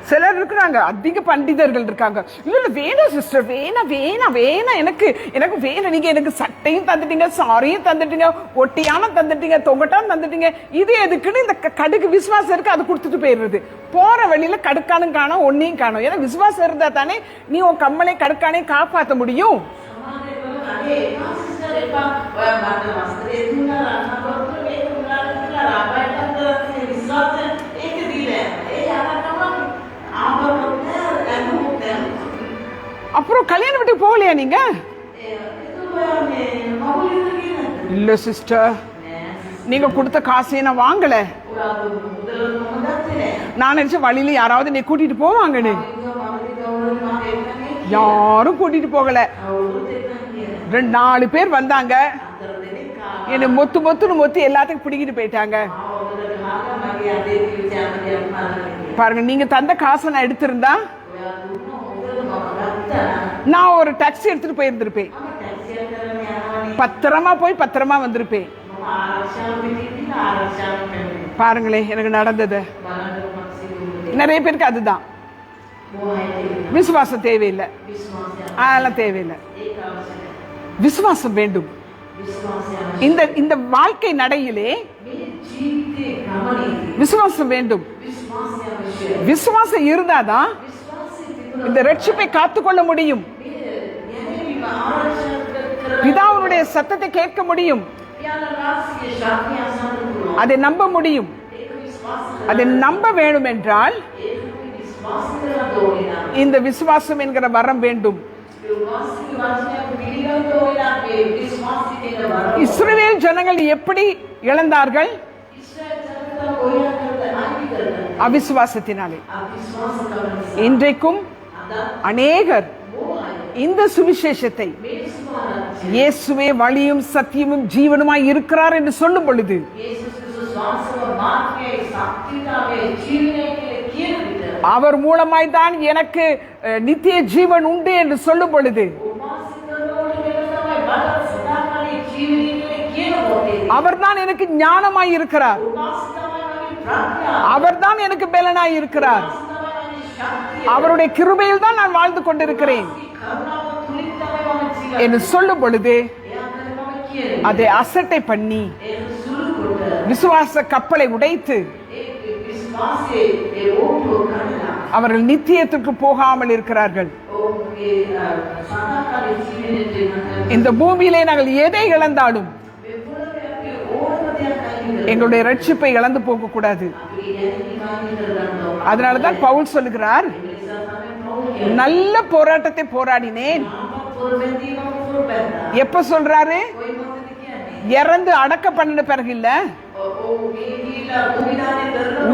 சிலர் இருக்கிறாங்க, அதிக பண்டிதர்கள் இருக்காங்க, இல்ல வேணாம் சிஸ்டர், வேணாம் வேணாம் வேணாம், எனக்கு எனக்கு வேணாம், நீங்க எனக்கு சட்டையும் தந்துட்டீங்க, சாரியும் தந்துட்டீங்க, ஒட்டியான தந்துட்டீங்க, தொங்கட்டான்னு தந்துட்டீங்க, இது எதுக்குன்னு இந்த கடுக்கு விசுவாசம் இருக்கு, அதை கொடுத்துட்டு போயிடுறது. போற வழியில கடுக்கானும் காணும், ஒன்னையும் காணும். ஏன்னா விசுவாசம் இருந்தா தானே நீ உன் கம்மலை கடுக்கானே காப்பாற்ற முடியும். அப்புறம் கல்யாணம் வீட்டுக்கு போகலையா நீங்க? இல்ல சிஸ்டர், நீங்க கொடுத்த காசையை நான் வாங்கல. நான் நினைச்ச வழியில யாராவது நீ கூட்டிட்டு போவாங்கன்னு, யாரும் கூட்டிட்டு போகல. 2-4 பேர் வந்தாங்க, என்ன மொத்து மொத்துன்னு மொத்து எல்லாத்துக்கும் பிடிக்கிட்டு போயிட்டாங்க. பாருங்க, நீங்க தந்த காசை நான் எடுத்திருந்தா நான் ஒரு டாக்ஸி எடுத்துட்டு போயிருந்திருப்பேன். பத்திரமா போய் பத்திரமா வந்திருப்பேன். பாருங்களேன் எனக்கு நடந்தது. நிறைய பேருக்கு அதுதான். விசுவாசம் தேவையில்லை, அதெல்லாம் தேவையில்லை. விசுவாசம் வேண்டும். இந்த இந்த வாழ்க்கை நடையிலே விசுவாசம் வேண்டும். விசுவாசம் இருந்தாதான் இந்த ரட்சிப்பை காத்துக்கொள்ள முடியும். பிதாவுடைய சத்தத்தை கேட்க முடியும். அதை நம்ப முடியும். அதை நம்ப வேண்டும் என்றால் இந்த விசுவாசம் என்கிற வரம் வேண்டும். இஸ்ரவேல் ஜனங்கள் எப்படி இழந்தார்கள்? அவிசுவாசத்தினாலே. இன்றைக்கும் அநேகர் இந்த சுவிசேஷத்தை இயேசுவே வழியும் சத்தியமும் ஜீவனுமாய் இருக்கிறார் என்று சொல்லும் பொழுது அவர் மூலமாய் தான் எனக்கு நித்திய ஜீவன் உண்டு என்று சொல்லும் பொழுது அவர்தான் எனக்கு ஞானமாய் இருக்கிறார். அவர்தான் எனக்கு பலனாய் இருக்கிறார். அவருடைய கிருபையில் தான் நான் வாழ்ந்து கொண்டிருக்கிறேன் என்று சொல்லும் பொழுது அதை அசட்டை பண்ணி விசுவாச கப்பலை உடைத்து அவர்கள் நித்தியத்துக்கு போகாமல் இருக்கிறார்கள். இந்த பூமியிலே நாங்கள் எதை இழந்தாலும் எங்களுடைய ரட்சிப்பை இழந்து போக கூடாது. அதனாலதான் பவுல் சொல்லுகிறார், நல்ல போராட்டத்தை போராடினேன். எப்ப சொல்றாரு? இறந்து அடக்க பண்ண பிறகு இல்ல,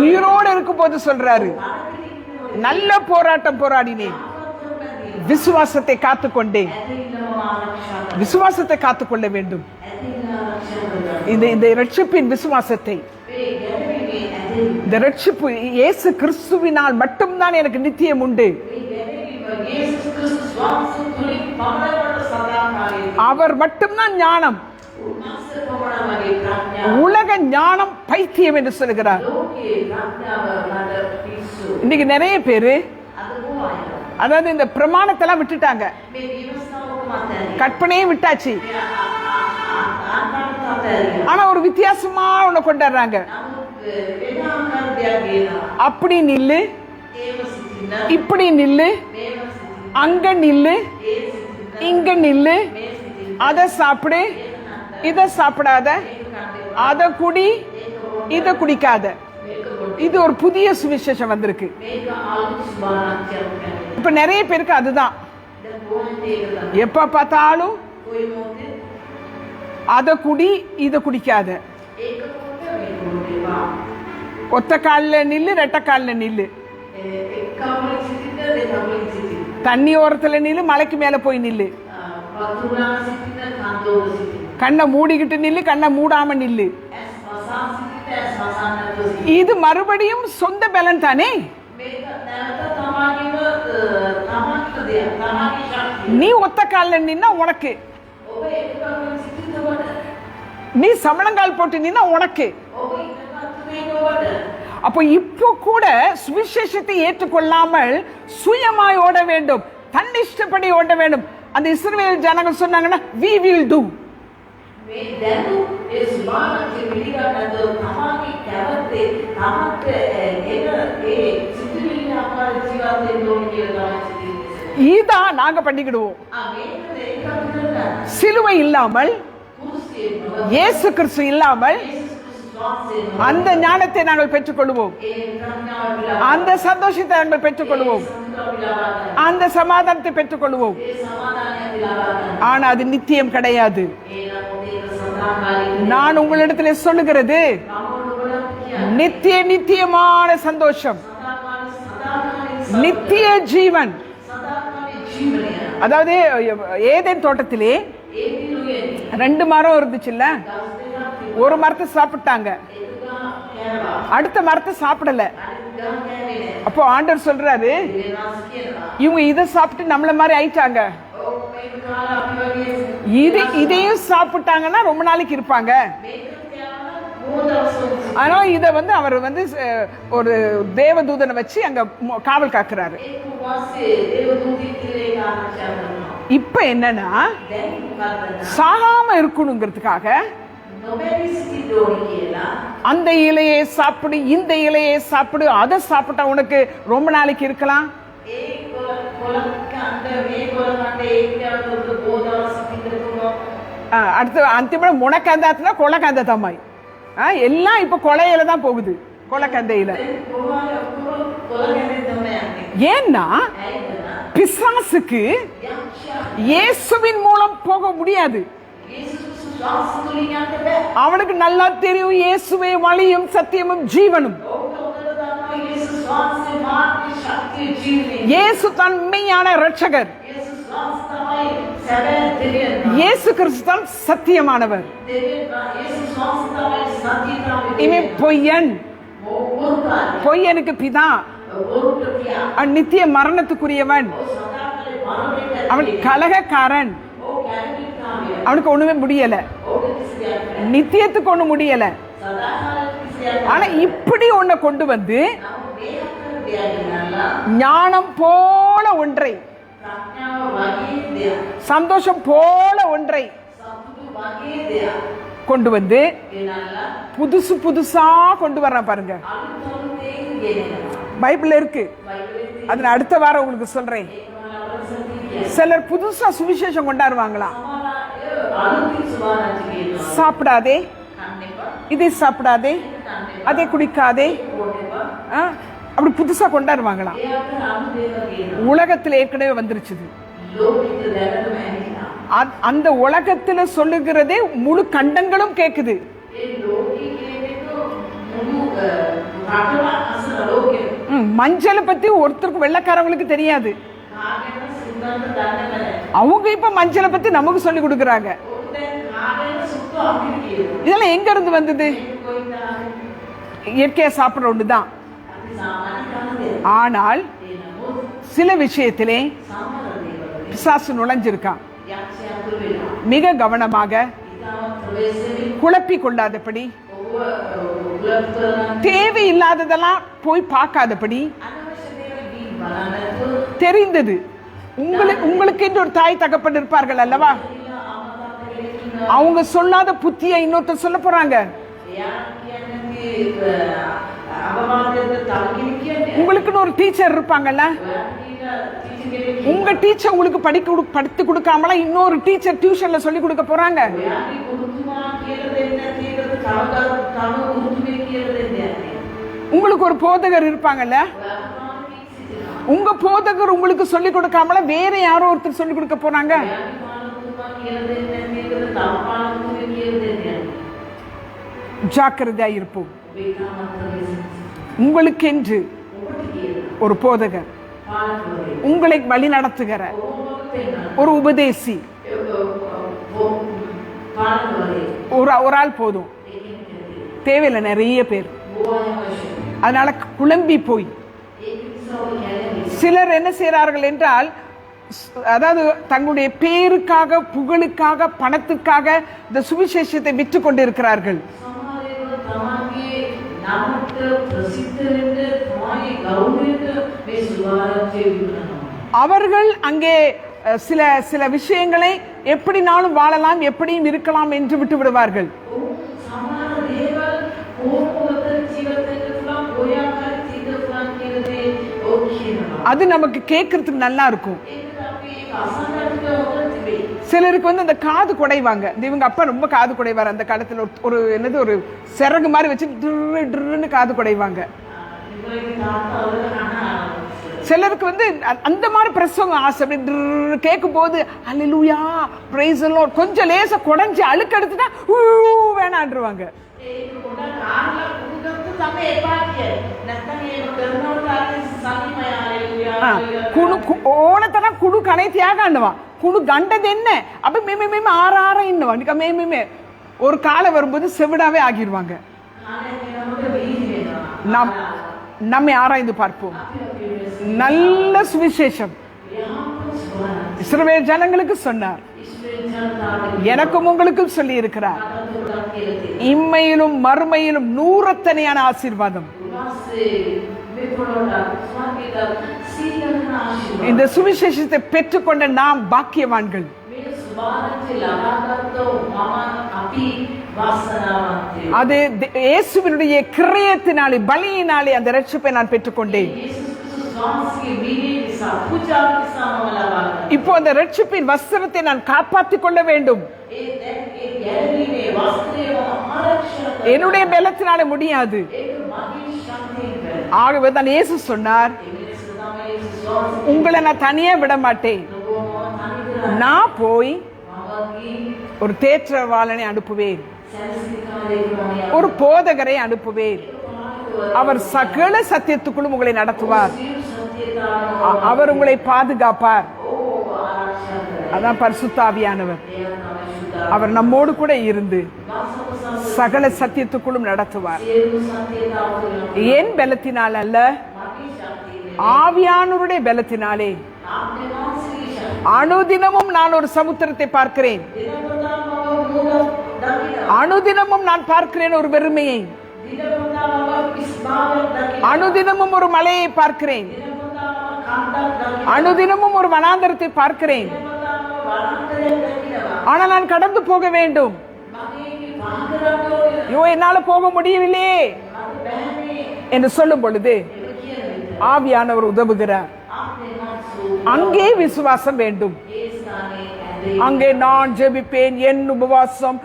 உயிரோடு இருக்கும் போது சொல்றாரு, நல்ல போராட்டம் போராடினேன், விசுவாசத்தை காத்துக்கொண்டேன். விசுவாசத்தை காத்துக்கொள்ள வேண்டும். இந்த ரட்சிப்பின் விசுவாசத்தை, இந்த ரட்சிப்பு இயேசு கிறிஸ்துவினால் மட்டும்தான் எனக்கு நித்தியம் உண்டு. அவர் மட்டும்தான் ஞானம். உலக ஞானம் பைத்தியம் என்று சொல்கிறார். இன்னைக்கு நிறைய பேரு அதாவது இந்த பிரமாணத்தெல்லாம் விட்டுட்டாங்க, கற்பனையே விட்டாச்சு. ஆனா ஒரு வித்தியாசமா ஒண்ணு கொண்டாடுறாங்க. அப்படி நில்லு, இப்படி நில்லு, அங்க நில்லு, இங்க நில்லு, அத சாப்பிடு, இத சாப்பிடாத, அத குடி, இத குடிக்காத. இது ஒரு புதிய சுவிசேஷம் வந்திருக்கு. இப்ப நிறைய பேருக்கு அதுதான். எப்ப பார்த்தாலும் அத குடி, இத குடிக்காத, ஒத்த காலில் நில்லு, ரெட்ட காலில் நில்லு, தண்ணி ஓரத்துல நில்லு, மலைக்கு மேல போய் நில்லு, கண்ணை மூடிக்கிட்டு நில்லு, கண்ணை மூடாம நில்லு. இது மறுபடியும் சொந்த பலன் தானே. நீ ஒத்த காலில் நின்னா உனக்கு, நீ சமணங்கால் போட்டு நின்னா உனக்கு. அப்போ இப்போ கூட சுவிசேஷத்தை ஏற்றுக்கொள்ளாமல் சுயமாய் ஓட வேண்டும், தன்னிஷ்டப்படி ஓட வேண்டும். அந்த இஸ்ரவேல் ஜனங்கள் சொன்னாங்கன்னா we will do. இதான் நாங்க பண்ணிக்கிடுவோம். சிலுவை இல்லாமல், இயேசு கிறிஸ்து இல்லாமல் அந்த ஞானத்தை நாங்கள் பெற்றுக்கொள்வோம், அந்த சந்தோஷத்தை நாங்கள் பெற்றுக்கொள்வோம், அந்த சமாதானத்தை பெற்றுக்கொள்வோம். ஆனா அது நித்தியம் கிடையாது. நான் உங்களிடத்தில் சொல்லுகிறது நித்தியமான சந்தோஷம், நித்திய ஜீவன். அதாவது ஏதேன் தோட்டத்திலே 2 மரம் இருந்துச்சுல்ல, ஒரு மரத்தை சாப்பிட்டாங்க, அடுத்த மரத்தை சாப்பிடல. அப்போ ஆண்டவர் சொல்றாரு, இவங்க இதை சாப்பிட்டு நம்மள மாதிரி ஆயிட்டாங்க, இதையும் சாப்பிட்டாங்கன்னா ரொம்ப நாளைக்கு இருப்பாங்க. ஆனா இத அவர் ஒரு தேவதூதனை வச்சு அங்க காவல் காக்குறாரு. இப்ப என்னன்னா சாகாம இருக்கணுங்கிறதுக்காக அந்த இலையை சாப்பிடு, இந்த இலையை சாப்பிடு, அதை சாப்பிட்டா உனக்கு ரொம்ப நாளைக்கு இருக்கலாம். அடுத்து அந்திம முனக்கந்தாத்துல கொலைக்கந்தமாய் எல்லாம் இப்ப கொலையில தான் போகுது, கொலைக்கந்தையில. ஏன்னா பிசாசுக்கு இயேசுவின் மூலம் போக முடியாது. அவனுக்கு நல்லா தெரியும் இயேசுவே வழியும் சத்தியமும் ஜீவனும். இயேசு தான் மெய்யான இரட்சகர். இயேசு கிறிஸ்து தான் சத்தியமானவர். இவன் பொய்யன், பொய்யனுக்கு பிதா, நித்திய மரணத்துக்குரியவன், அவன் கலகக்காரன். அவனுக்கு ஒண்ணுமே முடியல, நித்தியத்துக்கு ஒண்ணு முடியல. ஆனா இப்படி ஒன்ன கொண்டு வந்து ஞானம் போல ஒன்றை, சந்தோஷம் போல ஒன்றை கொண்டு வந்து புதுசு புதுசா கொண்டு வர்றான் பாருங்க. பைபிள்ல இருக்கு, அது நான் அடுத்த வாரம் உங்களுக்கு சொல்றேன். சிலர் புதுசா சுவிசேஷம் கொண்டாடுவாங்களா, சாப்பிடாதே, இதை சாப்பிடாதே, அதை குடிக்காதே, அப்படி புதுசா கொண்டாடுவாங்களாம். உலகத்தில் ஏற்கனவே வந்துருச்சு. அந்த உலகத்துல சொல்லுகிறதே முழு கண்டங்களும் கேக்குது. மஞ்சளை பத்தி ஒருத்தருக்கு வெள்ளைக்காரங்களுக்கு தெரியாது. அவங்க இப்ப மஞ்சளை பத்தி நமக்கு சொல்லி கொடுக்கறாங்க. இதெல்லாம் எங்க இருந்து வந்தது? இயற்கையா சாப்பிடுற ஒண்ணுதான். ஆனால் சில விஷயத்திலே பிசாசு நுழைஞ்சிருக்கான். மிக கவனமாக குழப்பி கொள்ளாதபடி, தேவையில்லாததெல்லாம் போய் பார்க்காதபடி. தெரிந்தது உங்களுக்கு என்று ஒரு தாய் தகப்பன் இருப்பார்கள் அல்லவா? அவங்க சொல்லாத புத்தியை இன்னொருத்தர் சொல்ல போறாங்க. உங்களுக்குன்னு ஒரு டீச்சர் இருப்பாங்கல்ல, உங்க டீச்சர் உங்களுக்கு படித்து கொடுக்காமல இன்னொரு டீச்சர் டியூஷன்ல சொல்லி கொடுக்க போறாங்க. உங்களுக்கு ஒரு போதகர் இருப்பாங்கல்ல, உங்க போதகர் உங்களுக்கு சொல்லி கொடுக்காமல வேற யாரோ ஒருத்தர் சொல்லி கொடுக்க போறாங்க. ஜாக்கிரதையா இருப்போம். உங்களுக்கென்று ஒரு போதகர், உங்களை வழி நடத்துகிற ஒரு உபதேசி ஒரு ஆள் போதும், தேவையில்லை நிறைய பேர். அதனால குழம்பி போய் சிலர் என்ன செய்கிறார்கள் என்றால், அதாவது தங்களுடைய பேருக்காக, புகழுக்காக, பணத்துக்காக இந்த சுவிசேஷத்தை விற்று கொண்டிருக்கிறார்கள். அவர்கள் அங்கே சில சில விஷயங்களை எப்படினாலும் வாழலாம், எப்படியும் இருக்கலாம் என்று விட்டு விடுவார்கள். அது நமக்கு கேட்கறதுக்கு நல்லா இருக்கும். சிலருக்கு அந்த காது குடைவாங்க. இவங்க அப்பா ரொம்ப காது குடைவார் அந்த காலத்துல. ஒரு என்னது ஒரு சிறகு மாதிரி வச்சு ட்ருன்னு காது குடைவாங்க. சிலருக்கு அந்த மாதிரி பிரசவம் ஆசை. அப்படி கேட்கும் போது அல்லேலூயா பிரைஸ் தி லார்ட் கொஞ்சம் லேசா குடைஞ்சு அழுக்கு எடுத்துட்டா வேணான்றுவாங்க. ඕනතරම් කුඩු කනේ තියාගන්නවා. කුඩු ගණ්ඩ දෙන්න. අපි මෙම ආර ඉන්නවා. නිකන් මේ ஒரு காலம் வரும்போது செவிடாவே ஆகிடுவாங்க. நம்மை ஆராய்ந்து பார்ப்போம். நல்ல சுவிசேஷம், இஸ்ரவேல் ஜனங்களுக்கு சொன்னார், எனக்கும் உங்களுக்கும் சொல்லி இருக்கிறார். இம்மையிலும் மறுமையிலும் நூறத்தனையான ஆசீர்வாதம். இந்த சுவிசேஷத்தை பெற்றுக்கொண்ட நாம் பாக்கியவான்கள். அது இயேசுவினுடைய கிரயத்தினாலே, பலியினாலே அந்த ரட்சிப்பை நான் பெற்றுக்கொண்டேன். இப்போ அந்த ரட்சிப்பின் வஸ்திரத்தை நான் காப்பாற்றிக் கொள்ள வேண்டும். என்னுடைய பலத்தினாலே முடியாது. ஆகவே தான் இயேசு சொன்னார், உங்களை நான் தனியா விட மாட்டேன். நான் போய் ஒரு தேற்றவாளனை அனுப்புவேன், ஒரு போதகரை அனுப்புவேன். அவர் சகல சத்தியத்துக்குள்ளும் உங்களை நடத்துவார். அவர் உங்களை பாதுகாப்பார். அதான் பரிசுத்த ஆவியானவர். அவர் நம்மோடு கூட இருந்து சகல சத்தியத்துக்குள்ளும் நடத்துவார். என் பலத்தினால் அல்ல, ஆவியானவருடைய பலத்தினாலே. அனுதினமும் நான் ஒரு சமுத்திரத்தை பார்க்கிறேன். அனுதினமும் நான் பார்க்கிறேன் ஒரு வெறுமையை. அனுதினமும் ஒரு மலையை பார்க்கிறேன். அனுதினமும் ஒரு வனாந்தரத்தை பார்க்கிறேன். ஆனால் நான் கடந்து போக வேண்டும். என்னால போக முடியவில்லையே என்று சொல்லும் பொழுது ஆவியானவர் உதவுகிறார். அங்கே விசுவாசம் வேண்டும். அங்கே நான் ஜெபிப்பேன், என் உபவாசம்,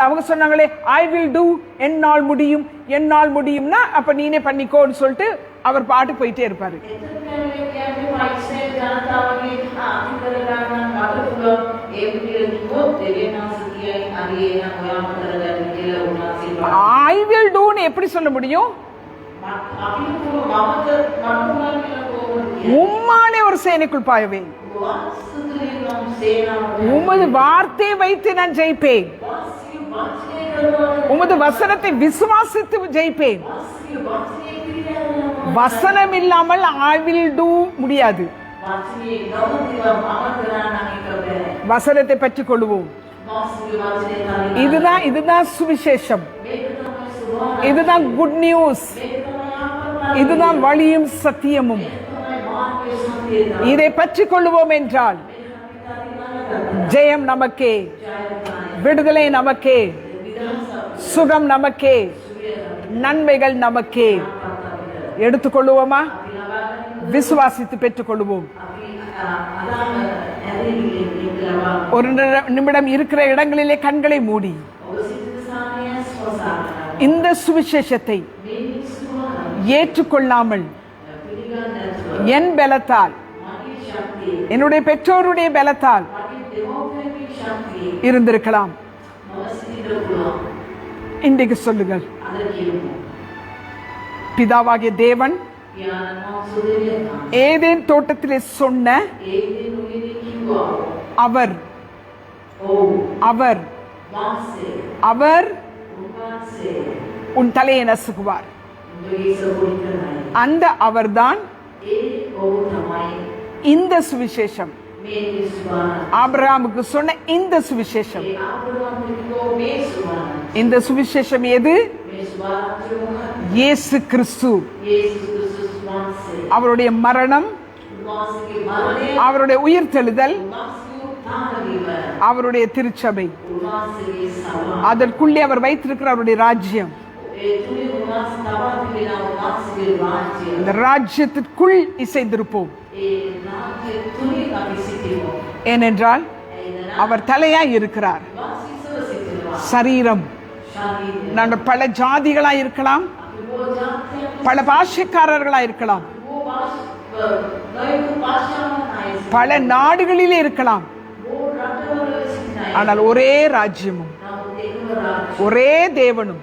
அவங்க சொன்னாங்களே ஐ வில் டூ, என்னால் முடியும், என்னால் முடியும்னா அப்ப நீனே பண்ணிக்கோன்னு சொல்லிட்டு அவர் பாட்டு போயிட்டே இருப்பாரு. ஐ வில் டூன்னு எப்படி சொல்ல முடியும்? உம்மாலே ஒரு சேனைக்குள் பாயவேன். உமது வார்த்தை வைத்து நான் ஜெயிப்பேன். உமது வசனத்தை விசுவாசித்து ஜெயிப்பேன். வசனம் இல்லாமல் I will do முடியாது. வசனத்தை பெற்றுக் கொள்வோம். இதுதான் சுவிசேஷம். இதுதான் குட் நியூஸ். இதுதான் வழியும் சத்தியமும். இதை பற்றிக் கொள்வோம் என்றால் ஜெயம் நமக்கே, விடுதலை நமக்கே, சுகம் நமக்கே, நன்மைகள் நமக்கே. எடுத்துக்கொள்வோமா? விசுவாசித்து பெற்றுக் கொள்வோம். ஒரு நிமிடம் இருக்கிற இடங்களிலே கண்களை மூடி இந்த சுவிசேஷத்தை ஏற்றுக்கொள்ளாமல் என் பலத்தால், என்னுடைய பெற்றோருடைய பலத்தால் இருந்திருக்கலாம். இன்றைக்கு சொல்லுங்கள், பிதாவாகிய தேவன் ஏதேன் தோட்டத்திலே சொன்ன அவர் அவர் அவர் உன் தலையை நசுக்குவார். அந்த அவர்தான் இந்த சுவிசேஷம். ஆபிரகாமுக்கு சொன்ன இந்த சுவிசேஷம். இந்த சுவிசேஷம் எது? இயேசு கிறிஸ்து. அவருடைய மரணம், அவருடைய உயிர்த்தெழுதல், அவருடைய திருச்சபை, அதற்குள்ளே அவர் வைத்திருக்கிற அவருடைய ராஜ்யம். இந்த ராஜ்யத்திற்குள் இசைந்திருப்போம். ஏனென்றால் அவர் தலையாய் இருக்கிறார். சரீரம். நாங்கள் பல ஜாதிகளாய் இருக்கலாம், பல பாஷைக்காரர்களாய் இருக்கலாம், பல நாடுகளிலே இருக்கலாம். ஆனால் ஒரே ராஜ்யமும், ஒரே தேவனும்,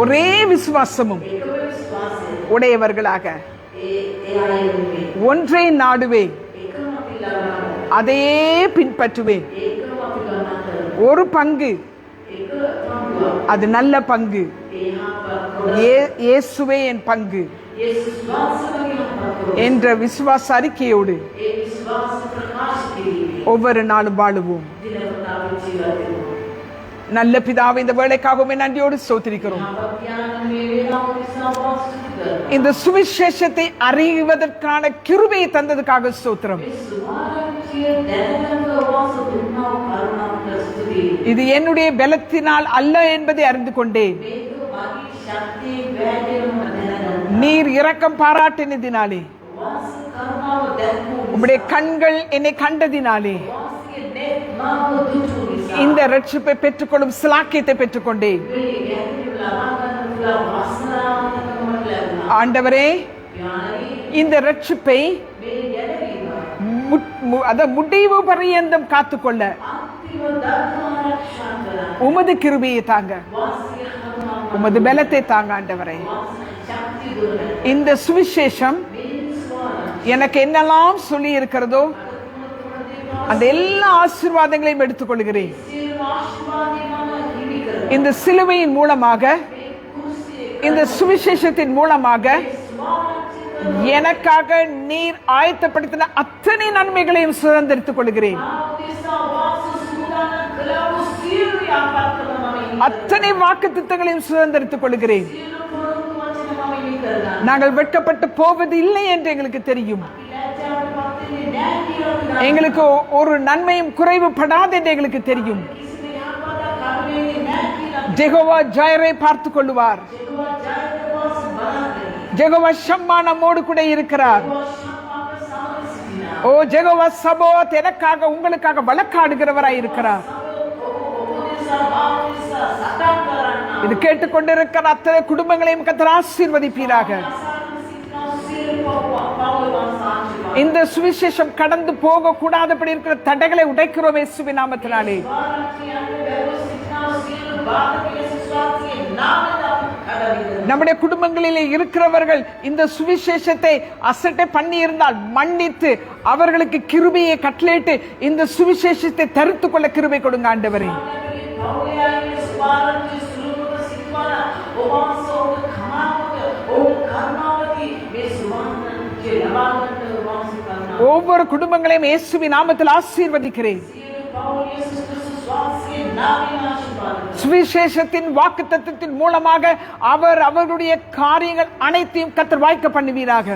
ஒரே விசுவாசமும் உடையவர்களாக ஒன்றை நாடுவேன், அதையே பின்பற்றுவேன். ஒரு பங்கு, அது நல்ல பங்கு. இயேசுவே என் பங்கு என்ற விசுவாச அறிக்கையோடு ஒவ்வொரு நாளும் வாழுவோம். நல்ல பிதாவை, இந்த வேளைக்காகவே நன்றியோடு ஸ்தோத்திரிக்கிறோம். இந்த சுவிசேஷத்தை அறிவதற்கான கிருபையை தந்ததுக்காக ஸ்தோத்திரம். இது என்னுடைய பலத்தினால் அல்ல என்பதை அறிந்து கொண்டேன். நீர் இரக்கம் பாராட்டினதினாலே, உம்முடைய கண்கள் என்னை கண்டதினாலே இந்த ரட்சிப்பை பெற்றுக்கொள்ளும் சிலாக்கியத்தை பெற்றுக்கொண்டேன். ஆண்டவரே, இந்த ரட்சிப்பை முடிவு பரியந்தம் காத்துக்கொள்ள உமது கிருபையை தாங்க, உமது பலத்தை தாங்க. ஆண்டவரே, இந்த சுவிசேஷம் எனக்கு என்னெல்லாம் சொல்லி இருக்கிறதோ அந்த எல்லா ஆசீர்வாதங்களையும் எடுத்துக்கொள்கிறேன். இந்த சிலுவையின் மூலமாக, இந்த சுவிசேஷத்தின் மூலமாக எனக்காக நீர் ஆயத்தப்படுத்தின அத்தனை நன்மைகளையும் சுதந்திரித்துக் கொள்கிறேன். அத்தனை வாக்குத்தத்தங்களையும் சுதந்திரித்துக் கொள்கிறேன். நாங்கள் வெட்கப்பட்டு போவது இல்லை என்று எங்களுக்கு தெரியும். எங்களுக்கு ஒரு நன்மையும் குறைவுபடாது என்று எங்களுக்கு தெரியும். ஜெகோவா ஜைரே பார்த்துக் கொள்ளுவார். ஜெகோவா ஷம்மா நம்மோடு கூட இருக்கிறார். ஓ ஜெகோவா சபோத் எனக்காக உங்களுக்காக வழக்காடுகிறவராய் இருக்கிறார். இது கேட்டுக்கொண்டிருக்கிற அத்தனை குடும்பங்களையும் கர்த்தர் ஆசீர்வதிப்பீராக. இந்த சுவிசேஷம் கடந்து போக கூடாதபடி இருக்கிற தடைகளை உடைக்கிறோம் இயேசுவின் நாமத்தினாலே. நம்முடைய குடும்பங்களிலே இருக்கிறவர்கள் இந்த சுவிசேஷத்தை அசட்டை பண்ணி இருந்தால் மன்னித்து அவர்களுக்கு கிருபையை கட்டளையிட்டு இந்த சுவிசேஷத்தை தரித்துக் கொள்ள கிருபை கொடுங்க ஆண்டவரே. ஒவ்வொரு குடும்பங்களையும் இயேசுவின் நாமத்தில் ஆசீர்வதிக்கிறேன். சுவிசேஷத்தின் வாக்குத்தத்தத்தின் மூலமாக அவர் அவருடைய காரியங்கள் அனைத்தையும் கர்த்தர் வாய்க்க பண்ணுவீராக.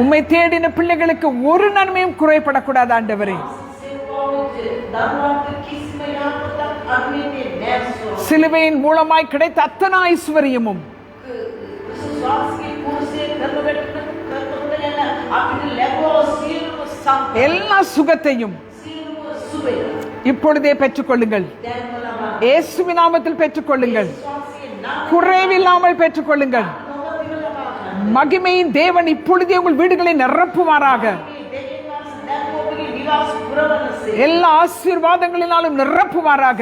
உம்மை தேடின பிள்ளைகளுக்கு ஒரு நன்மையும் குறைபடக்கூடாது ஆண்டவரே. சிலுவையின் மூலமாய் கிடைத்த அத்தனை ஐஸ்வர்யமும் எல்லா சுகத்தையும் இப்பொழுதே பெற்றுக்கொள்ளுங்கள். இயேசுவின் நாமத்தில் பெற்றுக்கொள்ளுங்கள். குறைவில்லாமல் பெற்றுக்கொள்ளுங்கள். மகிமையின் தேவன் இப்பொழுதே உங்கள் வீடுகளை நிரப்புவாராக. எல்லா ஆசீர்வாதங்களினாலும் நிரப்புவாராக.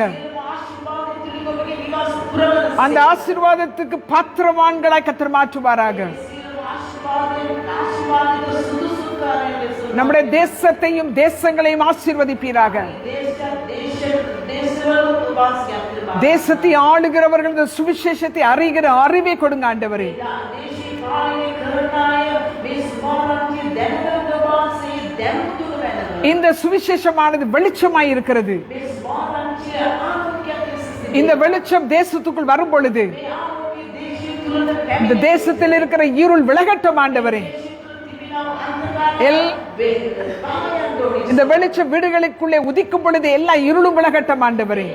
அந்த ஆசீர்வாதத்துக்கு பாத்திரவான்களாய் கர்த்தர் மாற்றுவாராக. நம்முடைய தேசத்தையும் தேசங்களையும் ஆசீர்வதிப்பீராக. தேசத்தை ஆளுகிறவர்கள் இந்த சுவிசேஷத்தை அறிகிற அறிவை கொடுங்க ஆண்டவரே. இந்த சுவிசேஷமானது வெளிச்சமாய் இருக்கிறது. இந்த வெளிச்சம் தேசத்துக்குள் வரும் பொழுது இந்த தேசத்தில் இருக்கிற இருள் விலகட்டும் ஆண்டவரே. இந்த வெளிச்சம் வீடுகளுக்குள்ளே உதிக்கும் பொழுது எல்லா இருளும் விலகட்டும் ஆண்டவரே.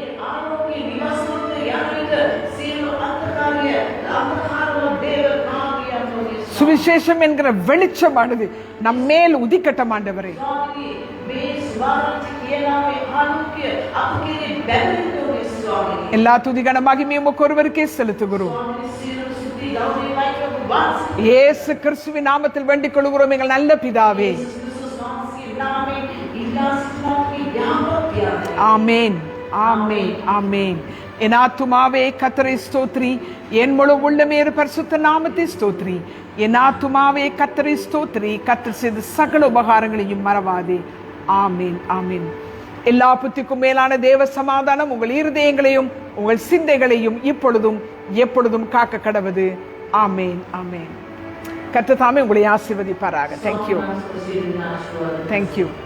சுவிசேஷம் என்கிற வெளிச்சமானது நம் மேல் உதிக்கட்டும் ஆண்டவரே. எல்லா துதிகன மகிமையும் ஒருவருக்கே செலுத்துகிறோம். இயேசு கிறிஸ்துவின் நாமத்தில் வேண்டிக் கொள்கிறோம் எங்கள் நல்ல பிதாவே. ஆமேன், ஆமேன், ஆமேன். என் ஆத்துமாவே கர்த்தரை ஸ்தோத்ரி, என் முழு உள்ளமே பரிசுத்த நாமத்தை ஸ்தோத்ரி. என் ஆத்துமாவே கர்த்தரை ஸ்தோத்ரி, கர்த்தர் செய்த சகல உபகாரங்களையும் மறவாதே. ஆமேன், ஆமேன். எல்லா புத்திக்கும் மேலான தேவ சமாதானம் உங்கள் இருதயங்களையும் உங்கள் சிந்தைகளையும் இப்பொழுதும் எப்பொழுதும் காக்க கடவது. ஆமேன், ஆமேன். கர்த்தர் தாமே உங்களை ஆசீர்வதிப்பாராக. தேங்க்யூ.